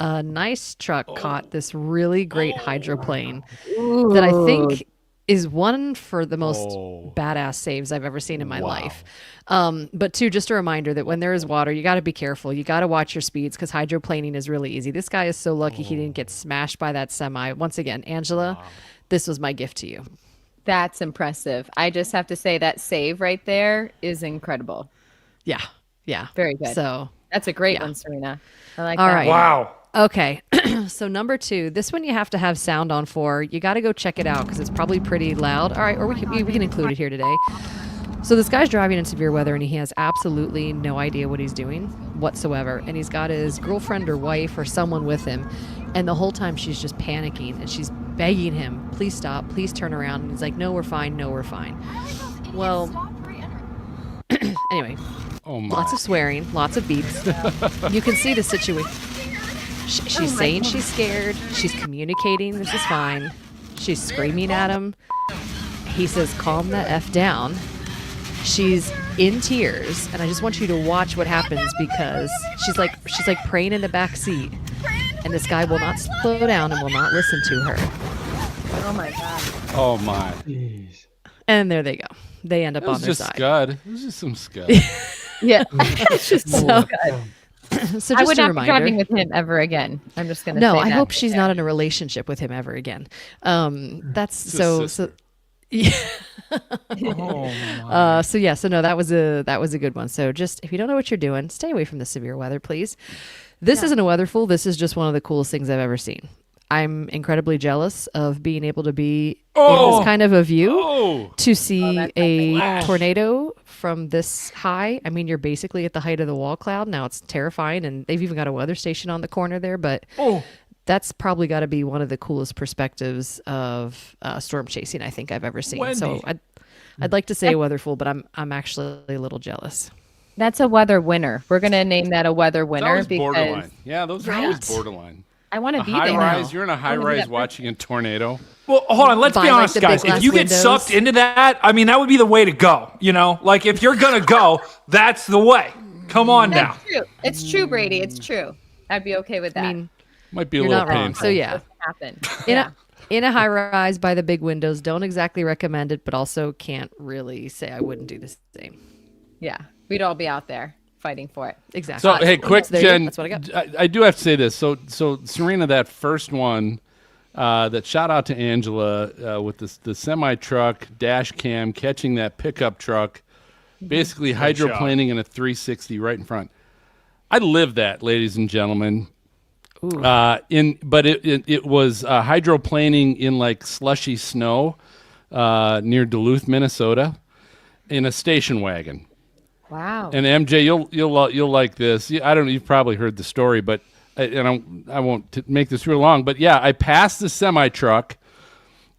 a nice truck caught this really great hydroplane that I think is one for the most badass saves I've ever seen in my life. But two, just a reminder that when there is water, you got to be careful. You got to watch your speeds because hydroplaning is really easy. This guy is so lucky he didn't get smashed by that semi. Once again, Angela, this was my gift to you. That's impressive. I just have to say that save right there is incredible. Yeah. Very good. So that's a great one, Serena. I like all that. right. Wow. Okay. So number 2, this one you have to have sound on for. You got to go check it out because it's probably pretty loud. All right. Or we can include it here today. So this guy's driving in severe weather and he has absolutely no idea what he's doing whatsoever. And he's got his girlfriend or wife or someone with him. And the whole time she's just panicking and she's begging him, please stop, please turn around. And he's like, no, we're fine. No, we're fine. Well, anyway, lots of swearing, lots of beeps. You can see the situation. She's saying she's scared. She's communicating. This is fine. She's screaming at him. He says, calm the F down. She's in tears. And I just want you to watch what happens because she's like praying in the back seat. And this guy will not slow down and will not listen to her. Oh my God. Oh my. Jeez. And there they go. They end up on their side. Scud. It was just some scud. Yeah. It's just so good. So just I would a not reminder. be driving with him ever again. I'm just going to No, say I that. hope she's not in a relationship with him ever again. That's so. Yeah. So no, that was a good one. So just if you don't know what you're doing, stay away from the severe weather, please. This isn't a weatherful. This is just one of the coolest things I've ever seen. I'm incredibly jealous of being able to be in this kind of a view to see a tornado from this high. I mean, you're basically at the height of the wall cloud. Now it's terrifying, and they've even got a weather station on the corner there, but that's probably got to be one of the coolest perspectives of storm chasing I think I've ever seen. Wendy. So I'd like to say a weatherful, but I'm actually a little jealous. That's a weather winner. We're going to name that a weather It's winner always because borderline. Yeah, those are always borderline. I want to A be high there. rise. You're in a high rise watching a tornado. Well, hold on. Let's be By, like, honest, the guys. big If you glass get windows. sucked into that, I mean, that would be the way to go. You know, like if you're gonna go, that's the way. Come on now. That's true. It's true, Brady. It's true. I'd be okay with that. I mean, Might be a you're little not wrong. painful. So yeah, happen. in a high rise by the big windows, don't exactly recommend it, but also can't really say I wouldn't do the same. Yeah, we'd all be out there fighting for it. Exactly. So hey, quick, There you go. Jen. That's what I got. I do have to say this. So Serena, that first one, that shout out to Angela with the semi truck dash cam catching that pickup truck, basically hydroplaning in a 360 right in front. I lived that, ladies and gentlemen. But it was hydroplaning in like slushy snow near Duluth, Minnesota, in a station wagon. Wow. And MJ, you'll like this. I don't know. You've probably heard the story, but I won't make this real long. But yeah, I passed the semi truck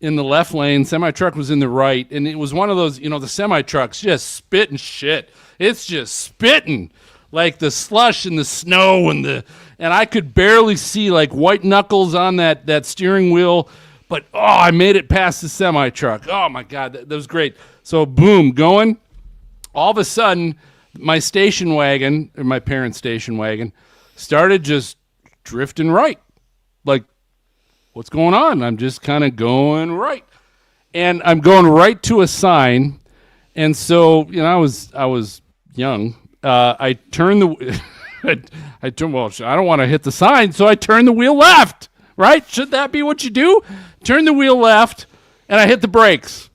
in the left lane. Semi truck was in the right, and it was one of those. You know, the semi truck's just spitting shit. It's just spitting like the slush and the snow and I could barely see like white knuckles on that steering wheel. But I made it past the semi truck. Oh my God, that was great. So boom, going. All of a sudden, my station wagon, or my parents' station wagon, started just drifting right. Like, what's going on? I'm just kind of going right. And I'm going right to a sign. And so, you know, I was young. I turned the I don't want to hit the sign, so I turned the wheel left, right? Should that be what you do? Turn the wheel left, and I hit the brakes.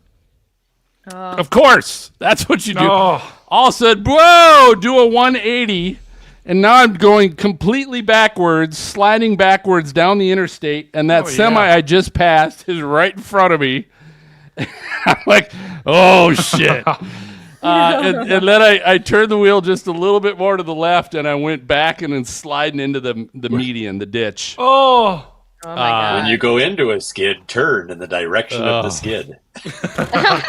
Of course, that's what you do. All of a sudden, whoa, do a 180, and now I'm going completely backwards, sliding backwards down the interstate, and that semi I just passed is right in front of me. I'm like, oh, shit. And then I turned the wheel just a little bit more to the left, and I went back and then sliding into the median, the ditch. Oh my God. When you go into a skid, turn in the direction of the skid.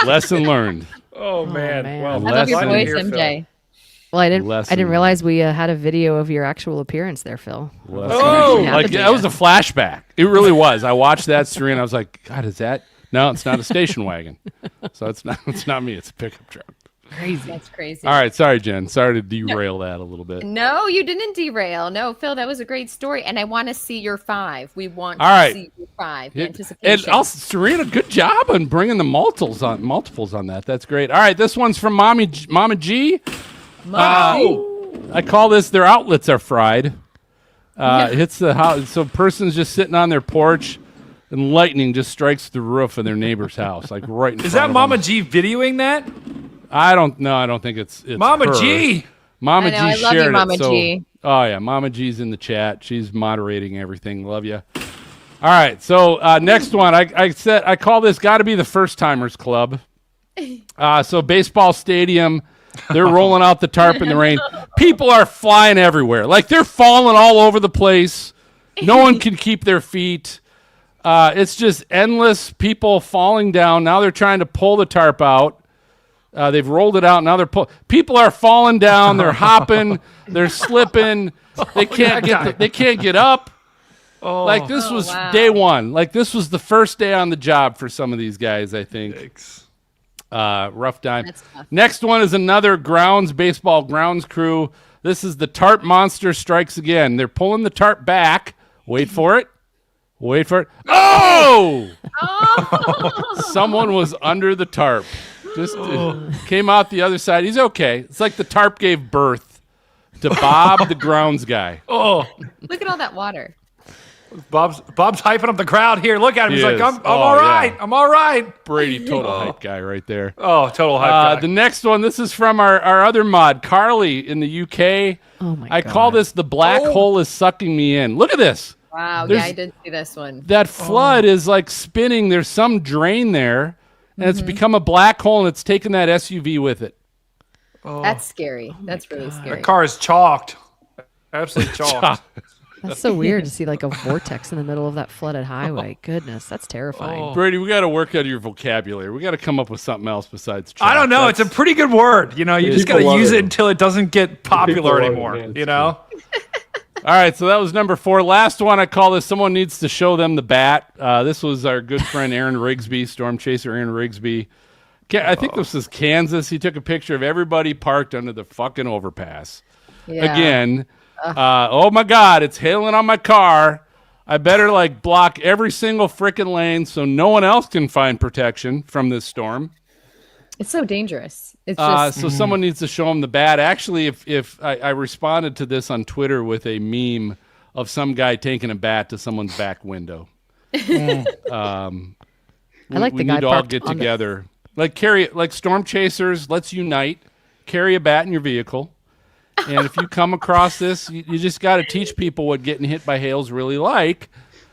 Lesson learned. Oh man. Well, I love your lesson voice, here, MJ. Well, I didn't Lesson. realize we had a video of your actual appearance there, Phil. Like that was a flashback. It really was. I watched that, Serena. I was like, God, is that? No, it's not a station wagon. So it's not me. It's a pickup truck. Crazy. That's crazy. All right, sorry, Jen. Sorry to derail that a little bit. No, you didn't derail. No, Phil, that was a great story, and I want to see your 5. We want All to right. see your 5. And Anticipation. also, Serena, good job on bringing the multiples on that. That's great. All right, this one's from Mama G. I call this "Their outlets are fried." Hits the house, so person's just sitting on their porch, and lightning just strikes the roof of their neighbor's house, like right in Is front that of Mama them. G videoing that? I don't know. I don't think it's Mama her. G. Mama I know, G I love shared you, Mama it. So, G. oh yeah, Mama G's in the chat. She's moderating everything. Love you. All right, so next one. I call this "Got to Be the First Timers Club." So baseball stadium, they're rolling out the tarp in the rain. People are flying everywhere. Like they're falling all over the place. No one can keep their feet. It's just endless people falling down. Now they're trying to pull the tarp out. They've rolled it out. Now people are falling down. They're hopping. They're slipping. They can't get up. Oh. Like this was day one. Like this was the first day on the job for some of these guys, I think. Rough time. Next one is another baseball grounds crew. This is the tarp monster strikes again. They're pulling the tarp back. Wait for it. Oh! Someone was under the tarp. Just came out the other side. He's okay. It's like the tarp gave birth to Bob, the grounds guy. Oh, Look at all that water. Bob's hyping up the crowd here. Look at him. He's like, I'm Oh, all right. yeah. I'm all right. Brady, total hype guy right there. Oh, total hype guy. The next one, this is from our other mod, Carly in the UK. Oh my I call this "The Black Hole is Sucking Me In." Look at this. Wow, There's- I did see this one. That flood is like spinning. There's some drain there, and it's become a black hole, and it's taken that SUV with it. That's scary. That's really scary. The car is chalked. Absolutely chalked. That's so weird to see like a vortex in the middle of that flooded highway. Goodness, that's terrifying. Brady, we got to work out your vocabulary. We got to come up with something else besides chalk. I don't know. It's a pretty good word. You know, you just got to use it until it doesn't get popular anymore. You know? All right, so that was number 4. Last one, I call this "Someone Needs to Show Them the Bat." This was our good friend Aaron Rigsby, Storm Chaser Aaron Rigsby. I think this was Kansas. He took a picture of everybody parked under the fucking overpass. Yeah. Again, oh my God, it's hailing on my car. I better like block every single frickin' lane so no one else can find protection from this storm. It's so dangerous. It's just So someone needs to show them the bat. Actually, if I responded to this on Twitter with a meme of some guy taking a bat to someone's back window. I like we the guy need to all parked get on the- together. Like storm chasers, let's unite. Carry a bat in your vehicle. And if you come across this, you just got to teach people what getting hit by hail's really like.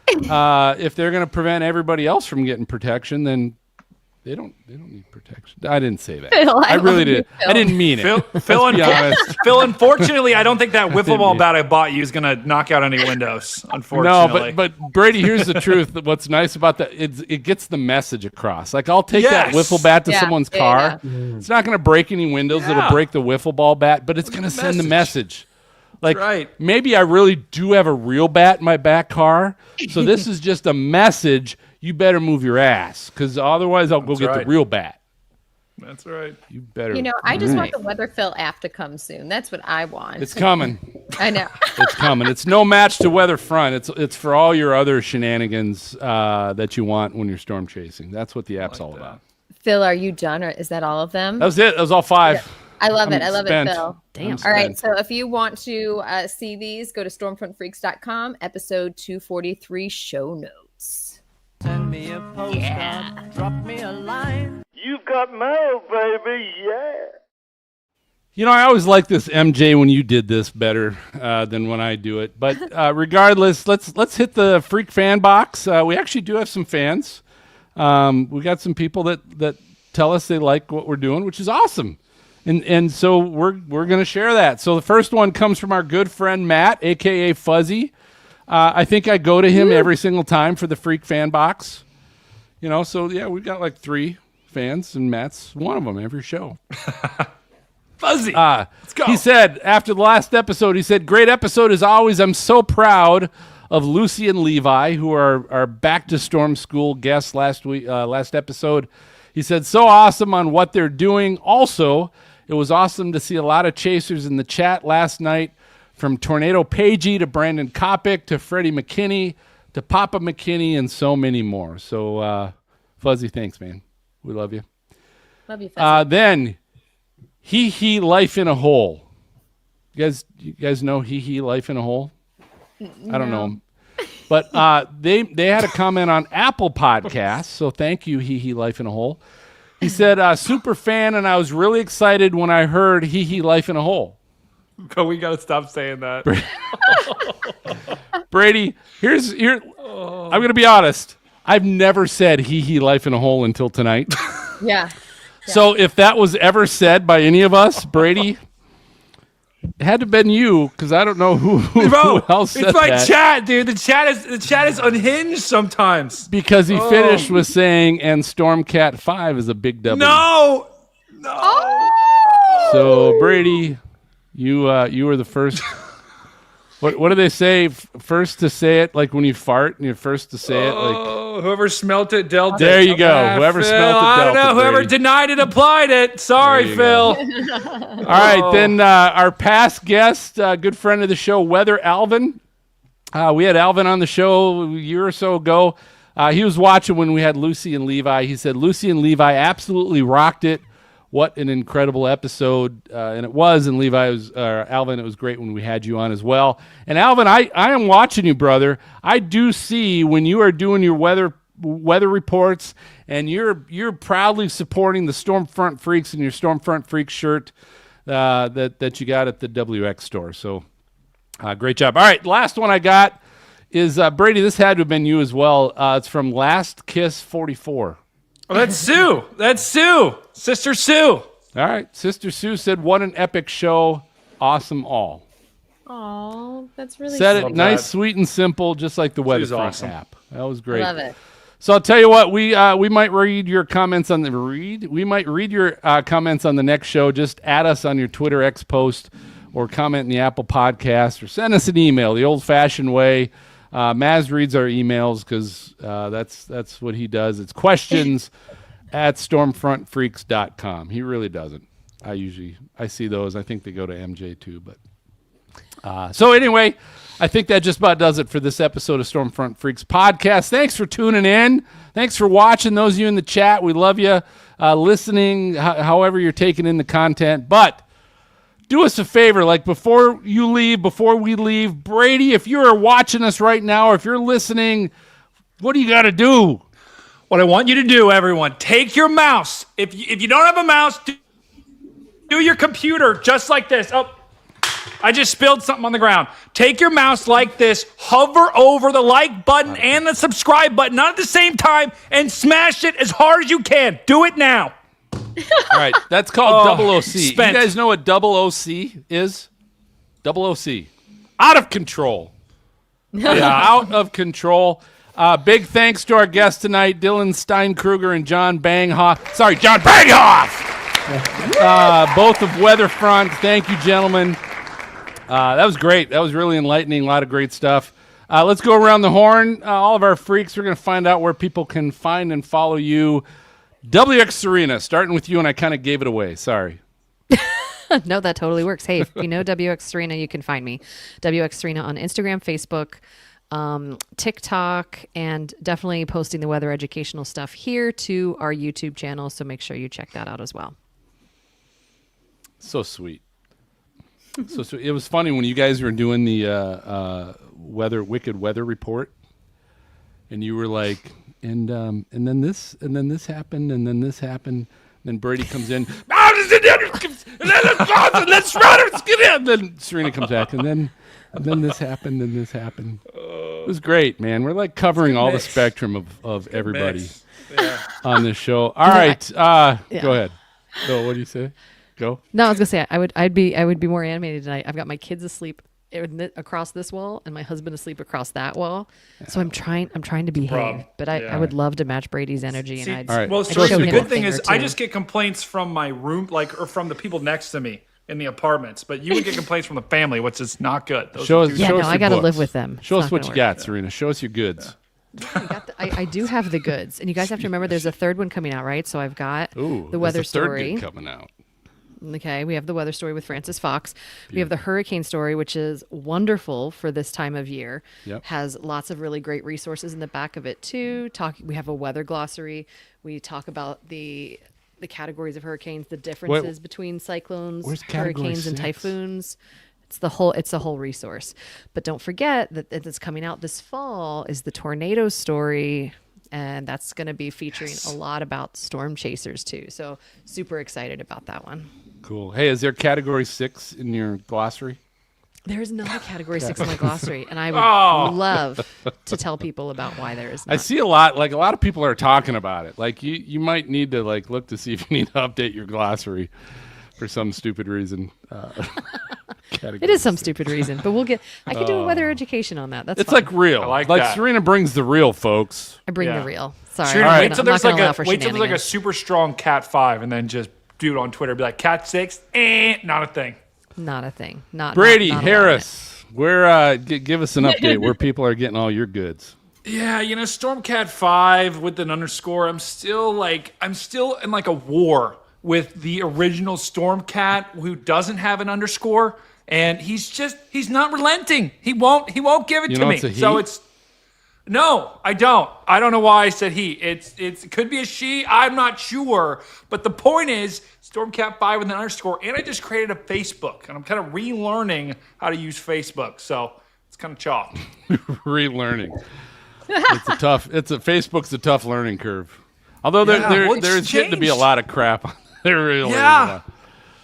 If they're going to prevent everybody else from getting protection, then they don't need protection. I didn't say that. Phil, I really love you, did. Phil. I didn't mean it. Phil, Let's be honest. Phil, unfortunately, I don't think that wiffle ball bat I bought you is going to knock out any windows, unfortunately. No, but Brady, here's the truth. What's nice about that, it gets the message across. Like, I'll take that wiffle bat to someone's car. It's not going to break any windows. It'll break the wiffle ball bat, but it's going to send the message. Like, maybe I really do have a real bat in my back car, so this is just a message. You better move your ass, because otherwise I'll go get the real bat. That's right. You better. You know, I just want the Weather Phil app to come soon. That's what I want. It's coming. I know. It's coming. It's no match to WeatherFront. It's for all your other shenanigans that you want when you're storm chasing. That's what the app's all about. Phil, are you done, or is that all of them? That was it. That was all 5. Yeah. I love it. I'm I love spent. it, Phil. Damn. All right. So if you want to see these, go to stormfrontfreaks.com, episode 243 show notes. Send me a postcard, drop me a line. You've got mail, baby, yeah. You know, I always like this, MJ, when you did this better than when I do it. But regardless, let's hit the Freak fan box. We actually do have some fans. We got some people that tell us they like what we're doing, which is awesome. And so we're going to share that. So the first one comes from our good friend Matt, a.k.a. Fuzzy. I think I go to him every single time for the Freak fan box. You know, so yeah, we've got like 3 fans, and Matt's one of them every show. Fuzzy. Let's go. He said, after the last episode, he said, "Great episode as always. I'm so proud of Lucy and Levi, who are our Back to Storm School guests last episode." He said, "So awesome on what they're doing. Also, It was awesome to see a lot of chasers in the chat last night, from Tornado Pagey to Brandon Kopic to Freddie McKinney to Papa McKinney and so many more. So, Fuzzy, thanks, man. We love you. Love you, Fuzzy. Then, Hee Life in a Hole. You guys know Hee Life in a Hole? I don't know him. But they had a comment on Apple Podcasts, so thank you, Hee Life in a Hole. He said, super fan, and I was really excited when I heard Hee Life in a Hole. We got to stop saying that. Brady, I'm going to be honest. I've never said Hee Life in a Hole until tonight. Yeah. So if that was ever said by any of us, Brady, it had to have been you, because I don't know who else said that. It's my chat, dude. The chat is unhinged sometimes. Because he finished with saying, and Stormcat 5 is a big W. No. So Brady, you were the first. What do they say? First to say it, like when you fart, and you're first to say it, like whoever smelt it dealt it. There you go. Whoever Phil, smelt it dealt it. I don't know. Whoever Brady. denied it applied it. Sorry, Phil. All right, then our past guest, good friend of the show, Weather Alvin. We had Alvin on the show a year or so ago. He was watching when we had Lucy and Levi. He said Lucy and Levi absolutely rocked it. What an incredible episode, and it was. And Alvin, it was great when we had you on as well. And Alvin, I am watching you, brother. I do see when you are doing your weather reports, and you're proudly supporting the Stormfront Freaks in your Stormfront Freak shirt that you got at the WX store. So great job. All right, last one I got is Brady. This had to have been you as well. It's from Last Kiss 44. Oh, that's Sue. That's Sue. Sister Sue. All right. Sister Sue said, what an epic show. Awesome all. Oh, that's really Said sweet. it nice, sweet, and simple, just like the WeatherFront awesome. app. That was great. Love it. So I'll tell you what, we might read your comments on we might read your comments on the next show. Just add us on your Twitter X post or comment in the Apple Podcast or send us an email the old-fashioned way. Maz reads our emails because that's what he does. It's questions at stormfrontfreaks.com. He really doesn't. I see those. I think they go to MJ too. But so anyway, I think that just about does it for this episode of Stormfront Freaks podcast. Thanks for tuning in. Thanks for watching. Those of you in the chat, we love you listening. However you're taking in the content, but. Do us a favor, like before we leave, Brady, if you're watching us right now or if you're listening, what do you got to do? What I want you to do, everyone, take your mouse. If you don't have a mouse, do your computer just like this. Oh, I just spilled something on the ground. Take your mouse like this, hover over the like button and the subscribe button, not at the same time, and smash it as hard as you can. Do it now. All right, that's called double OC. Spent. You guys know what double OC is? Double OC. Out of control. Yeah, out of control. Big thanks to our guests tonight, Dylan Steinkruger and John Banghoff. Sorry, John Banghoff! Both of WeatherFront. Thank you, gentlemen. That was great. That was really enlightening. A lot of great stuff. Let's go around the horn. All of our freaks, we're going to find out where people can find and follow you. WX Serena, starting with you, and I kind of gave it away. Sorry. No, that totally works. Hey, if you know WX Serena, you can find me. WX Serena on Instagram, Facebook, TikTok, and definitely posting the weather educational stuff here to our YouTube channel. So make sure you check that out as well. So sweet. So it was funny when you guys were doing the wicked weather report, and you were like, and then this happened, and then this happened. Then Brady comes in. Let's run. Let's get in. Then Serena comes back, and then this happened, and this happened. It was great, man. We're like covering all the spectrum of everybody on this show. All right, go ahead. So what do you say? Go. No, I was gonna say I would be more animated tonight. I've got my kids asleep across this wall and my husband asleep across that wall. Yeah. So I'm trying to behave, but I would love to match Brady's energy. See, and well, the good thing is I just get complaints from my room, or from the people next to me in the apartments. But you would get complaints from the family, which is not good. Show us I got to live with them. Show us what you got, Serena. Show us your goods. Yeah, I do have the goods, and you guys have to remember there's a third one coming out, right? So I've got the weather story coming out. Okay, we have the weather story with Francis Fox. We have the hurricane story, which is wonderful for this time of year. Yep. Has lots of really great resources in the back of it too. We have a weather glossary. We talk about the categories of hurricanes, the differences between cyclones, hurricanes, and typhoons. It's a whole resource. But don't forget that it's coming out this fall is the tornado story. And that's going to be featuring a lot about storm chasers too. So super excited about that one. Cool. Hey, is there category 6 in your glossary? There is not a category 6 in my glossary. And I would love to tell people about why there is not. I see a lot of people are talking about it. Like you might need to look to see if you need to update your glossary for some stupid reason. It is some stupid reason, but I can do a weather education on that. That's it's fun. like real. I like that. Serena brings the real, folks. I bring the real. Sorry. Serena, I'm wait till not there's gonna allow like for a shenanigans. super strong Cat 5, and then just do it on Twitter. Be like Cat 6, not a thing. Not a thing. Brady not Harris, where give us an update where people are getting all your goods. Yeah, Storm Cat 5 with an underscore. I'm still in like a war with the original Storm Cat who doesn't have an underscore, and he's not relenting. He won't give it to me. It's a he? So no, I don't. I don't know why I said he. It could be a she. I'm not sure. But the point is, Stormcat 5 with an underscore, and I just created a Facebook, and I'm kind of relearning how to use Facebook. So it's kind of chalk. Relearning. Facebook's a tough learning curve. Although there's getting to be a lot of crap. There really is.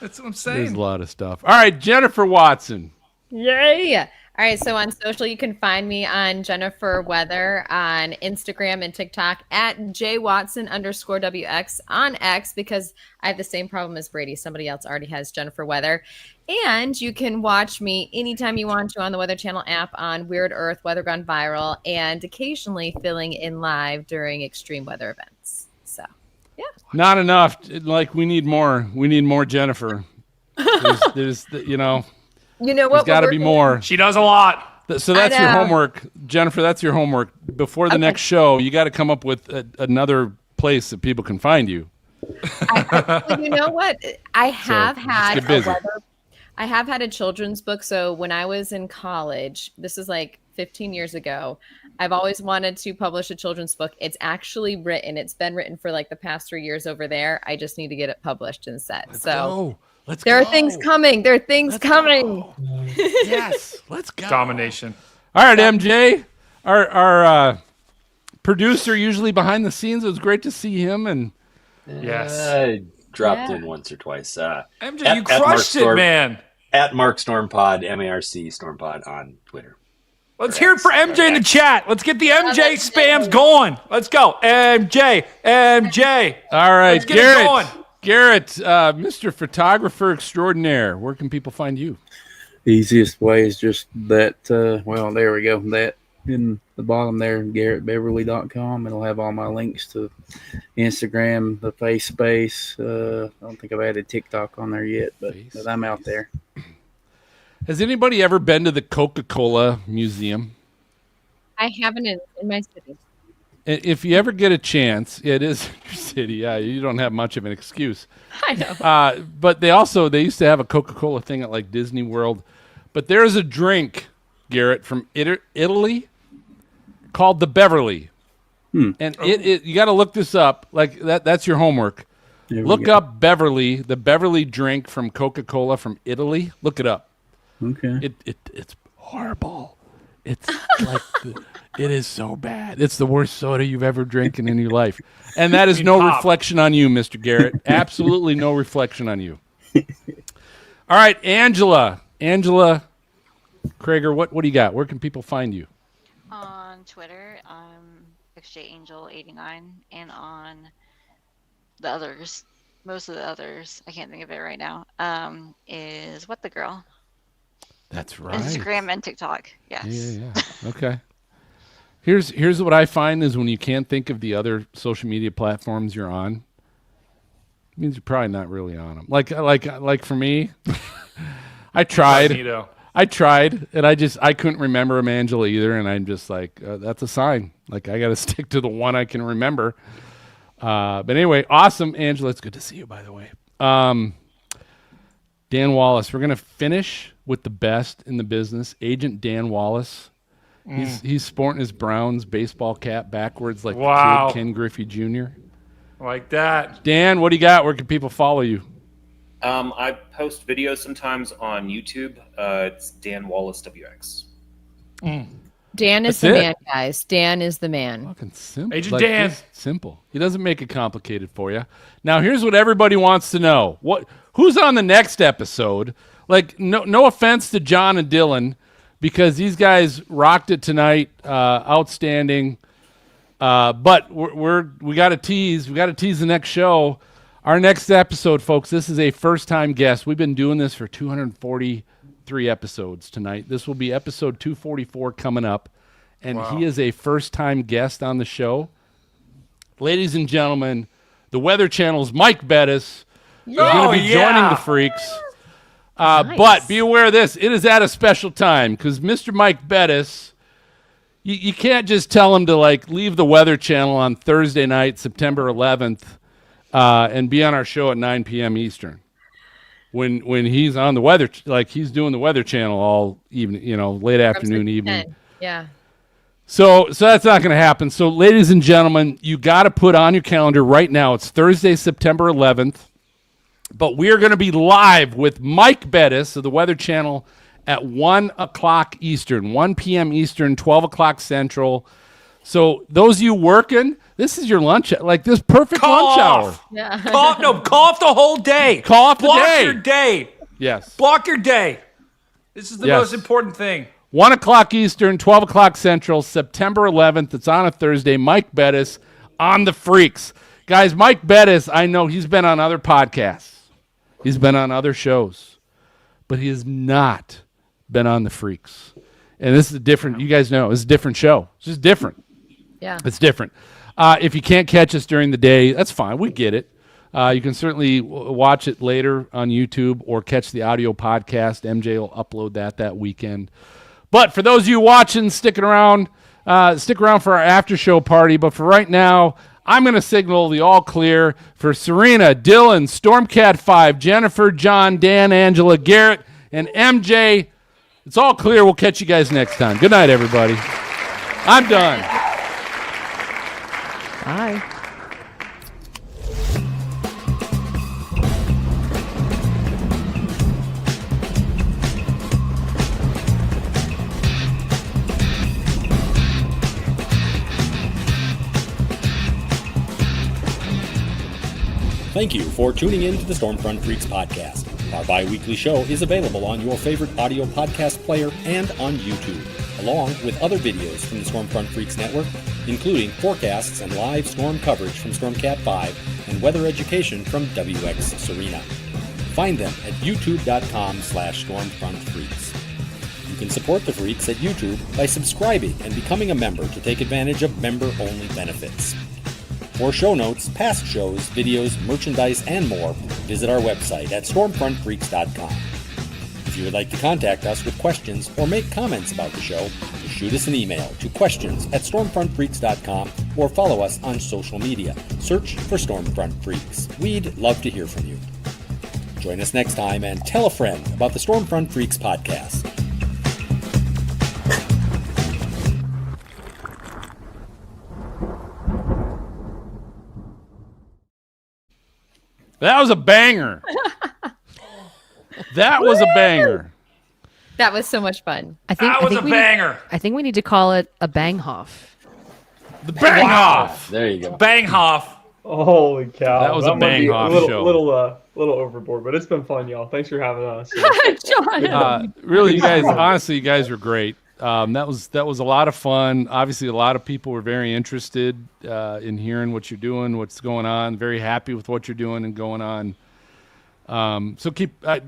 That's what I'm saying. There's a lot of stuff. All right, Jennifer Watson. Yay! All right, so on social, you can find me on Jennifer Weather on Instagram and TikTok at JWatson_WX on X, because I have the same problem as Brady. Somebody else already has Jennifer Weather. And you can watch me anytime you want to on the Weather Channel app on Weird Earth, Weather Gone Viral, and occasionally filling in live during extreme weather events. So, yeah. Not enough. We need more. We need more Jennifer. There's You know what? There's got to be more. She does a lot. So that's your homework, Jennifer. That's your homework. Before the next show, you got to come up with another place that people can find you. Well, you know what? I have had a children's book. So when I was in college, this is like 15 years ago, I've always wanted to publish a children's book. It's actually written. It's been written for like the past 3 years over there. I just need to get it published and set. There are things coming. There are things coming. Yes, let's go. Domination. All right, MJ, our producer, usually behind the scenes. It was great to see him. And yes, I dropped in once or twice. MJ, you crushed it, man. At Mark Stormpod, MARC Stormpod on Twitter. Let's hear it for MJ in the chat. Let's get the MJ spams going. Let's go, MJ. All right, let's get it going. Garrett, Mr. Photographer Extraordinaire, where can people find you? Easiest way is just that, there we go. That in the bottom there, GarrettBeverly.com. It'll have all my links to Instagram, the Face Space. I don't think I've added TikTok on there yet, but I'm out there. Has anybody ever been to the Coca-Cola Museum? I haven't in my city. If you ever get a chance, it is your city. Yeah, you don't have much of an excuse. I know. But they used to have a Coca-Cola thing at like Disney World. But there's a drink, Garrett, from Italy called the Beverly. And you got to look this up. Like that's your homework. Look up Beverly, the Beverly drink from Coca-Cola from Italy. Look it up. Okay. It's horrible. It's like it is so bad. It's the worst soda you've ever drinking in your life. And that is no reflection on you, Mr. Garrett. Absolutely no reflection on you. All right, Angela Krager, what do you got? Where can people find you? On Twitter, XJAngel89, and on the others, most of the others, I can't think of it right now, is What the Girl. That's right. Instagram and TikTok. Yes. Yeah. Okay. Here's what I find is when you can't think of the other social media platforms you're on, it means you're probably not really on them. Like for me, I tried, and I couldn't remember them, Angela, either, and I'm just like, that's a sign. Like I got to stick to the one I can remember. But anyway, awesome, Angela. It's good to see you, by the way. Dan Wallace. We're going to finish with the best in the business, Agent Dan Wallace. He's sporting his Browns baseball cap backwards like the kid, Ken Griffey Jr. Like that. Dan, what do you got? Where can people follow you? I post videos sometimes on YouTube. It's Dan Wallace WX. Dan is the man, guys. Dan is the man. Fucking simple. Agent Dan. This, simple. He doesn't make it complicated for you. Now, here's what everybody wants to know. Who's on the next episode? Like, no offense to John and Dylan, because these guys rocked it tonight. Outstanding. But we got to tease. We got to tease the next show. Our next episode, folks, this is a first-time guest. We've been doing this for 243 episodes tonight. This will be episode 244 coming up, and he is a first-time guest on the show. Ladies and gentlemen, the Weather Channel's Mike Bettis is going to be joining the Freaks. Nice. But be aware of this. It is at a special time because Mr. Mike Bettis, you can't just tell him to leave the Weather Channel on Thursday night, September 11th, and be on our show at 9 p.m. Eastern. When he's on the weather, he's doing the Weather Channel all evening, late afternoon, evening. Yeah. So that's not going to happen. So, ladies and gentlemen, you got to put on your calendar right now. It's Thursday, September 11th. But we are going to be live with Mike Bettis of the Weather Channel at 1 o'clock Eastern, 1 p.m. Eastern, 12 o'clock Central. So those of you working, this is your lunch, this perfect lunch hour. Yeah. Call off the whole day. Call off the Block day. your day. Yes. Block your day. This is the most important thing. 1 o'clock Eastern, 12 o'clock Central, September 11th. It's on a Thursday. Mike Bettis on the Freaks. Guys, Mike Bettis, I know he's been on other podcasts. He's been on other shows. But he has not been on the Freaks. And this is a different, you guys know, it's a different show. It's just different. Yeah. It's different. If you can't catch us during the day, that's fine. We get it. You can certainly watch it later on YouTube or catch the audio podcast. MJ will upload that weekend. But for those of you watching, stick around for our after show party. But for right now, I'm going to signal the all clear for Serena, Dylan, Stormcat 5, Jennifer, John, Dan, Angela, Garrett, and MJ. It's all clear. We'll catch you guys next time. Good night, everybody. I'm done. Bye. Thank you for tuning in to the Stormfront Freaks podcast. Our bi-weekly show is available on your favorite audio podcast player and on YouTube, along with other videos from the Stormfront Freaks network, including forecasts and live storm coverage from Stormcat 5 and weather education from WX Serena. Find them at youtube.com/stormfrontfreaks. You can support the Freaks at YouTube by subscribing and becoming a member to take advantage of member-only benefits. For show notes, past shows, videos, merchandise, and more, visit our website at stormfrontfreaks.com. If you would like to contact us with questions or make comments about the show, shoot us an email to questions@stormfrontfreaks.com or follow us on social media. Search for Stormfront Freaks. We'd love to hear from you. Join us next time and tell a friend about the Stormfront Freaks podcast. That was a banger. That was a banger. That was so much fun. I think we need to call it a Banghoff. The Banghoff. There you go. Banghoff. Holy cow! That was a Banghoff show. Little overboard, but it's been fun, y'all. Thanks for having us. John. Really, you guys. Honestly, you guys were great. That was a lot of fun. Obviously, a lot of people were very interested in hearing what you're doing, what's going on. Very happy with what you're doing and going on. So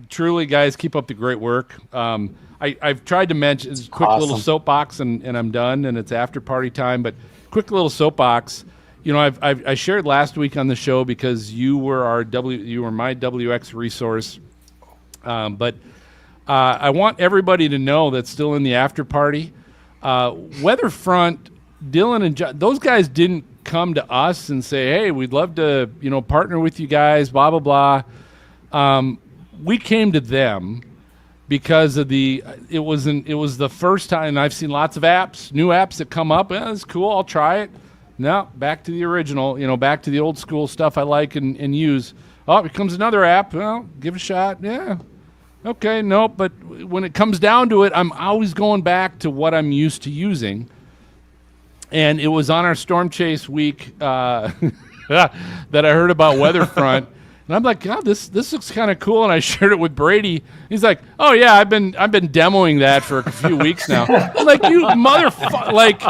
truly, guys, keep up the great work. I've tried to mention a quick little soapbox, and I'm done, and it's after party time. But quick little soapbox. I shared last week on the show because you were my WX resource. But I want everybody to know that's still in the after party. WeatherFront, Dylan and John, those guys didn't come to us and say, "Hey, we'd love to, partner with you guys." Blah blah blah. we came to them because of it was the first time, and I've seen lots of new apps that come up. It's cool, I'll try it. No, back to the original, back to the old school stuff I like and use. Oh, here comes another app. Well, give it a shot. Yeah. Okay, no, but when it comes down to it, I'm always going back to what I'm used to using. And it was on our Storm Chase week that I heard about WeatherFront. And I'm like, God, this looks kind of cool. And I shared it with Brady. He's like, oh yeah, I've been demoing that for a few weeks now. I'm like, you motherfucker, like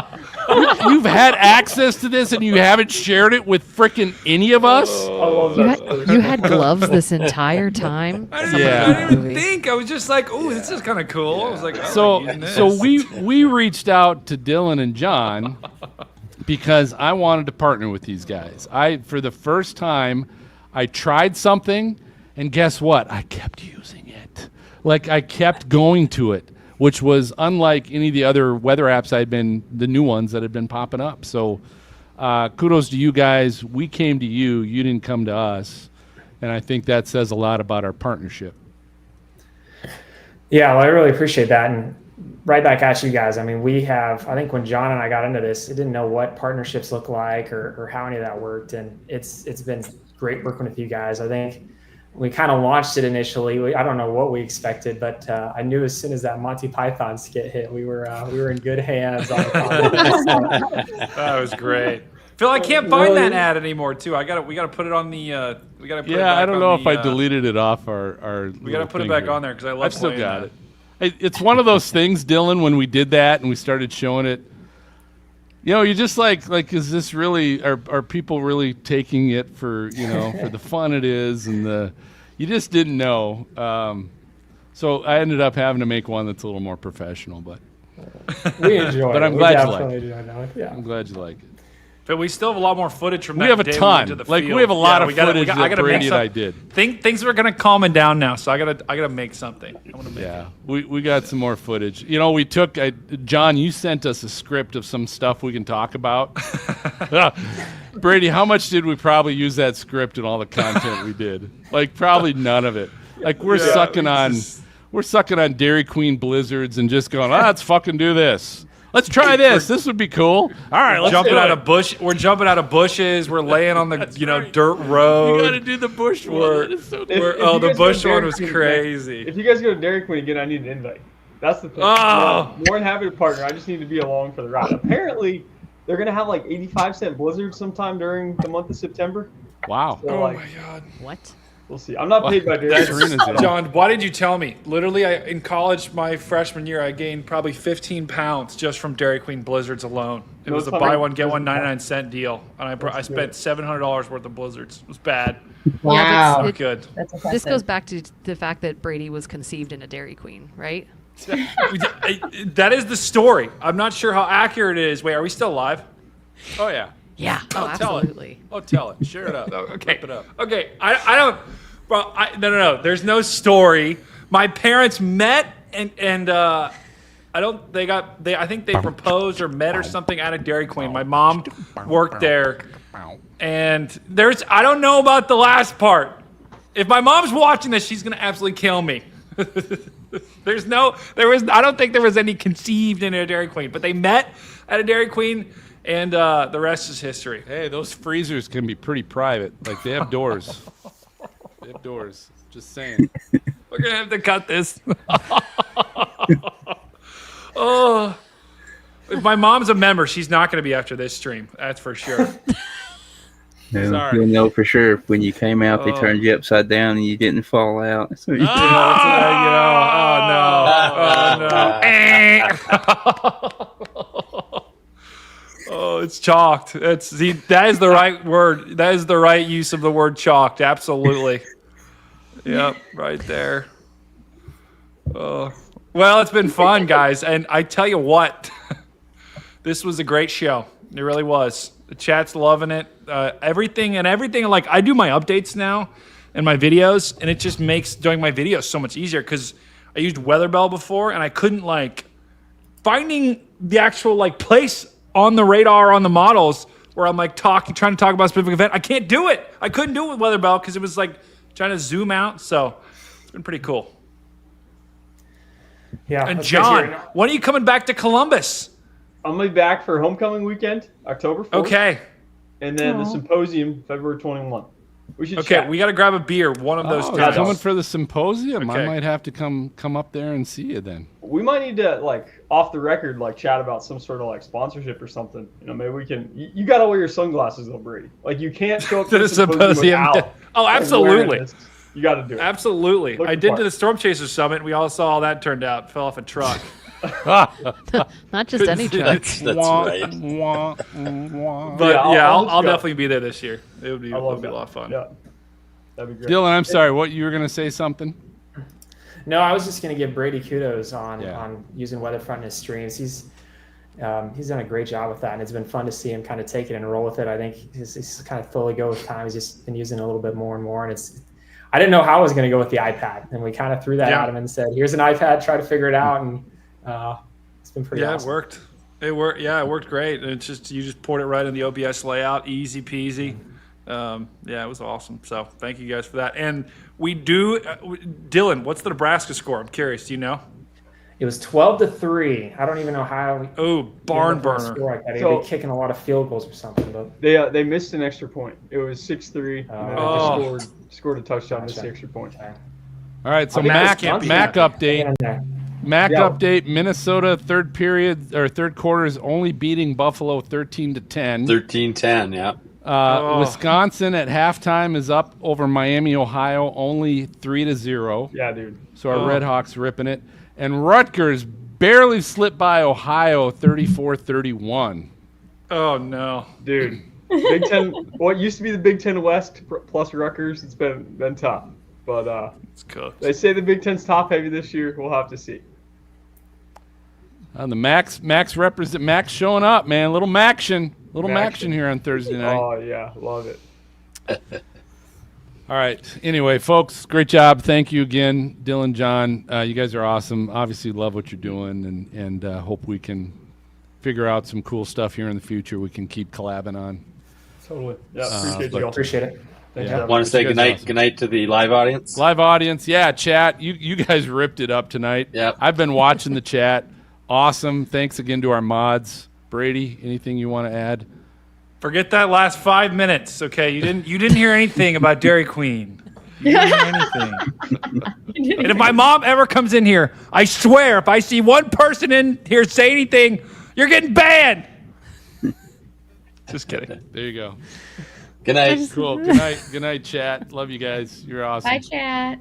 you've had access to this and you haven't shared it with frickin' any of us. You had gloves this entire time. I didn't even think. I was just like, oh, this is kind of cool. I was like, so we reached out to Dylan and John because I wanted to partner with these guys. For the first time, I tried something, and guess what? I kept using it. Like, I kept going to it, which was unlike any of the other weather apps the new ones that had been popping up. So kudos to you guys. We came to you. You didn't come to us. And I think that says a lot about our partnership. Yeah, well, I really appreciate that. And right back at you guys. I mean, I think when John and I got into this, it didn't know what partnerships look like or how any of that worked. And it's been great working with you guys. I think we kind of launched it initially. I don't know what we expected, but I knew as soon as that Monty Python skit hit, we were in good hands. That was great. Phil, I can't find that ad anymore too. We gotta put it on the. We gotta. Put it back I don't know if I deleted it off our. We gotta put it back on there because I love. I've still got it. It's one of those things, Dylan. When we did that and we started showing it, you're just like, is this really? Are people really taking it for for the fun it is and you just didn't know. So I ended up having to make one that's a little more professional, but we enjoy it. But I'm glad you like it. Yeah. I'm glad you like it. But we still have a lot more footage from that. We have a ton. We have a lot of footage that Brady and I did. Things are going to calm down now, so I gotta make something. I want to make it. We got some more footage. We took John. You sent us a script of some stuff we can talk about. Brady, how much did we probably use that script and all the content we did? Like probably none of it. Like we're sucking on Dairy Queen blizzards and just going, let's fucking do this. Let's try this. This would be cool. All right, let's jumping out of bush. We're jumping out of bushes. We're laying on the dirt road. You got to do the bush one. The bush one was crazy. If you guys go to Dairy Queen again, I need an invite. That's the thing. Oh. More than happy to partner. I just need to be along for the ride. Apparently, they're gonna have like 85-cent blizzards sometime during the month of September. Wow. So, my God. What? We'll see. I'm not paid by Dairy Queen. John, why did you tell me? Literally, in college, my freshman year, I gained probably 15 pounds just from Dairy Queen blizzards alone. It was a buy one, get one 99-cent deal. And I spent $700 worth of blizzards. It was bad. Wow. Not good. This goes back to the fact that Brady was conceived in a Dairy Queen, right? That is the story. I'm not sure how accurate it is. Wait, are we still live? Oh, yeah. Yeah. Oh, absolutely. Tell it. Share it up. Okay. Rip it up. Okay. I don't. Bro, no. There's no story. My parents met and I think they proposed or met or something at a Dairy Queen. My mom worked there, and I don't know about the last part. If my mom's watching this, she's gonna absolutely kill me. I don't think there was any conceived in a Dairy Queen, but they met at a Dairy Queen. And the rest is history. Hey, those freezers can be pretty private. Like, they have doors. They have doors. Just saying. We're going to have to cut this. Oh. If my mom's a member, she's not going to be after this stream. That's for sure. Sorry. You'll know for sure when you came out, they turned you upside down and you didn't fall out. So no. Oh, it's chalked. That is the right word. That is the right use of the word chalked. Absolutely. Yep, right there. Oh. Well, it's been fun, guys. And I tell you what, this was a great show. It really was. The chat's loving it. Everything. Like, I do my updates now and my videos, and it just makes doing my videos so much easier because I used WeatherBell before, and I couldn't, finding the actual, place on the radar on the models where I'm trying to talk about a specific event. I can't do it. I couldn't do it with WeatherBell because it was trying to zoom out. So been pretty cool. Yeah. And John, when are you coming back to Columbus? I'm going to be back for homecoming weekend, October 4th. Okay. And then the symposium, February 21. We should Okay, chat. we got to grab a beer. One of those you're coming for the symposium. Okay. I might have to come up there and see you then. We might need to, like, off the record, like, chat about some sort of, like, sponsorship or something. You know, maybe we can. You got to wear your sunglasses, though, Brady. Like, you can't show up to the symposium without. Oh, absolutely. You got to do it. Absolutely. Look I the did part. to the Storm Chasers Summit. We all saw how that turned out. Fell off a truck. Not just any truck. That's right. But I'll definitely be there this year. It would be a lot of fun. Yeah. That'd be great. Dylan, I'm sorry. What you were going to say something? No, I was just going to give Brady kudos on using WeatherFront in his streams. He's done a great job with that, and it's been fun to see him kind of take it and roll with it. I think he's kind of fully go with time. He's just been using it a little bit more and more, and I didn't know how I was going to go with the iPad, and we kind of threw that at him and said, "Here's an iPad, try to figure it out," and it's been pretty awesome. It worked. It worked great. And it's just you just poured it right in the OBS layout, easy peasy. It was awesome. So thank you guys for that. And we do, Dylan, what's the Nebraska score? I'm curious. Do you know? It was 12-3. I don't even know how. Barn burner. They've been kicking a lot of field goals or something. But They missed an extra point. It was 6-3. And they scored a touchdown to the extra point. All right, so Mac update. Mac update. Minnesota third quarter is only beating Buffalo 13-10. 13-10, yeah. Wisconsin at halftime is up over Miami, Ohio, only 3-0. Yeah, dude. So our Red Hawks ripping it. And Rutgers barely slipped by Ohio 34-31. Oh, no. Dude. Big Ten, what used to be the Big Ten West plus Rutgers, it's been tough. But it's cooked. They say the Big Ten's top heavy this year. We'll have to see. The Max showing up, man. Little Maction here on Thursday night. Oh yeah, love it. All right. Anyway, folks, great job. Thank you again, Dylan, John. You guys are awesome. Obviously, love what you're doing, and hope we can figure out some cool stuff here in the future. We can keep collabing on. Totally. Yeah, appreciate you all. Appreciate it. Want to say goodnight to the live audience? Live audience, yeah, chat. You guys ripped it up tonight. Yeah. I've been watching the chat. Awesome. Thanks again to our mods. Brady, anything you want to add? Forget that last 5 minutes, okay? You didn't hear anything about Dairy Queen. You didn't hear anything. And if my mom ever comes in here, I swear, if I see one person in here say anything, you're getting banned. Just kidding. There you go. Good night. Cool. Good night. Good night, chat. Love you guys. You're awesome. Bye, chat.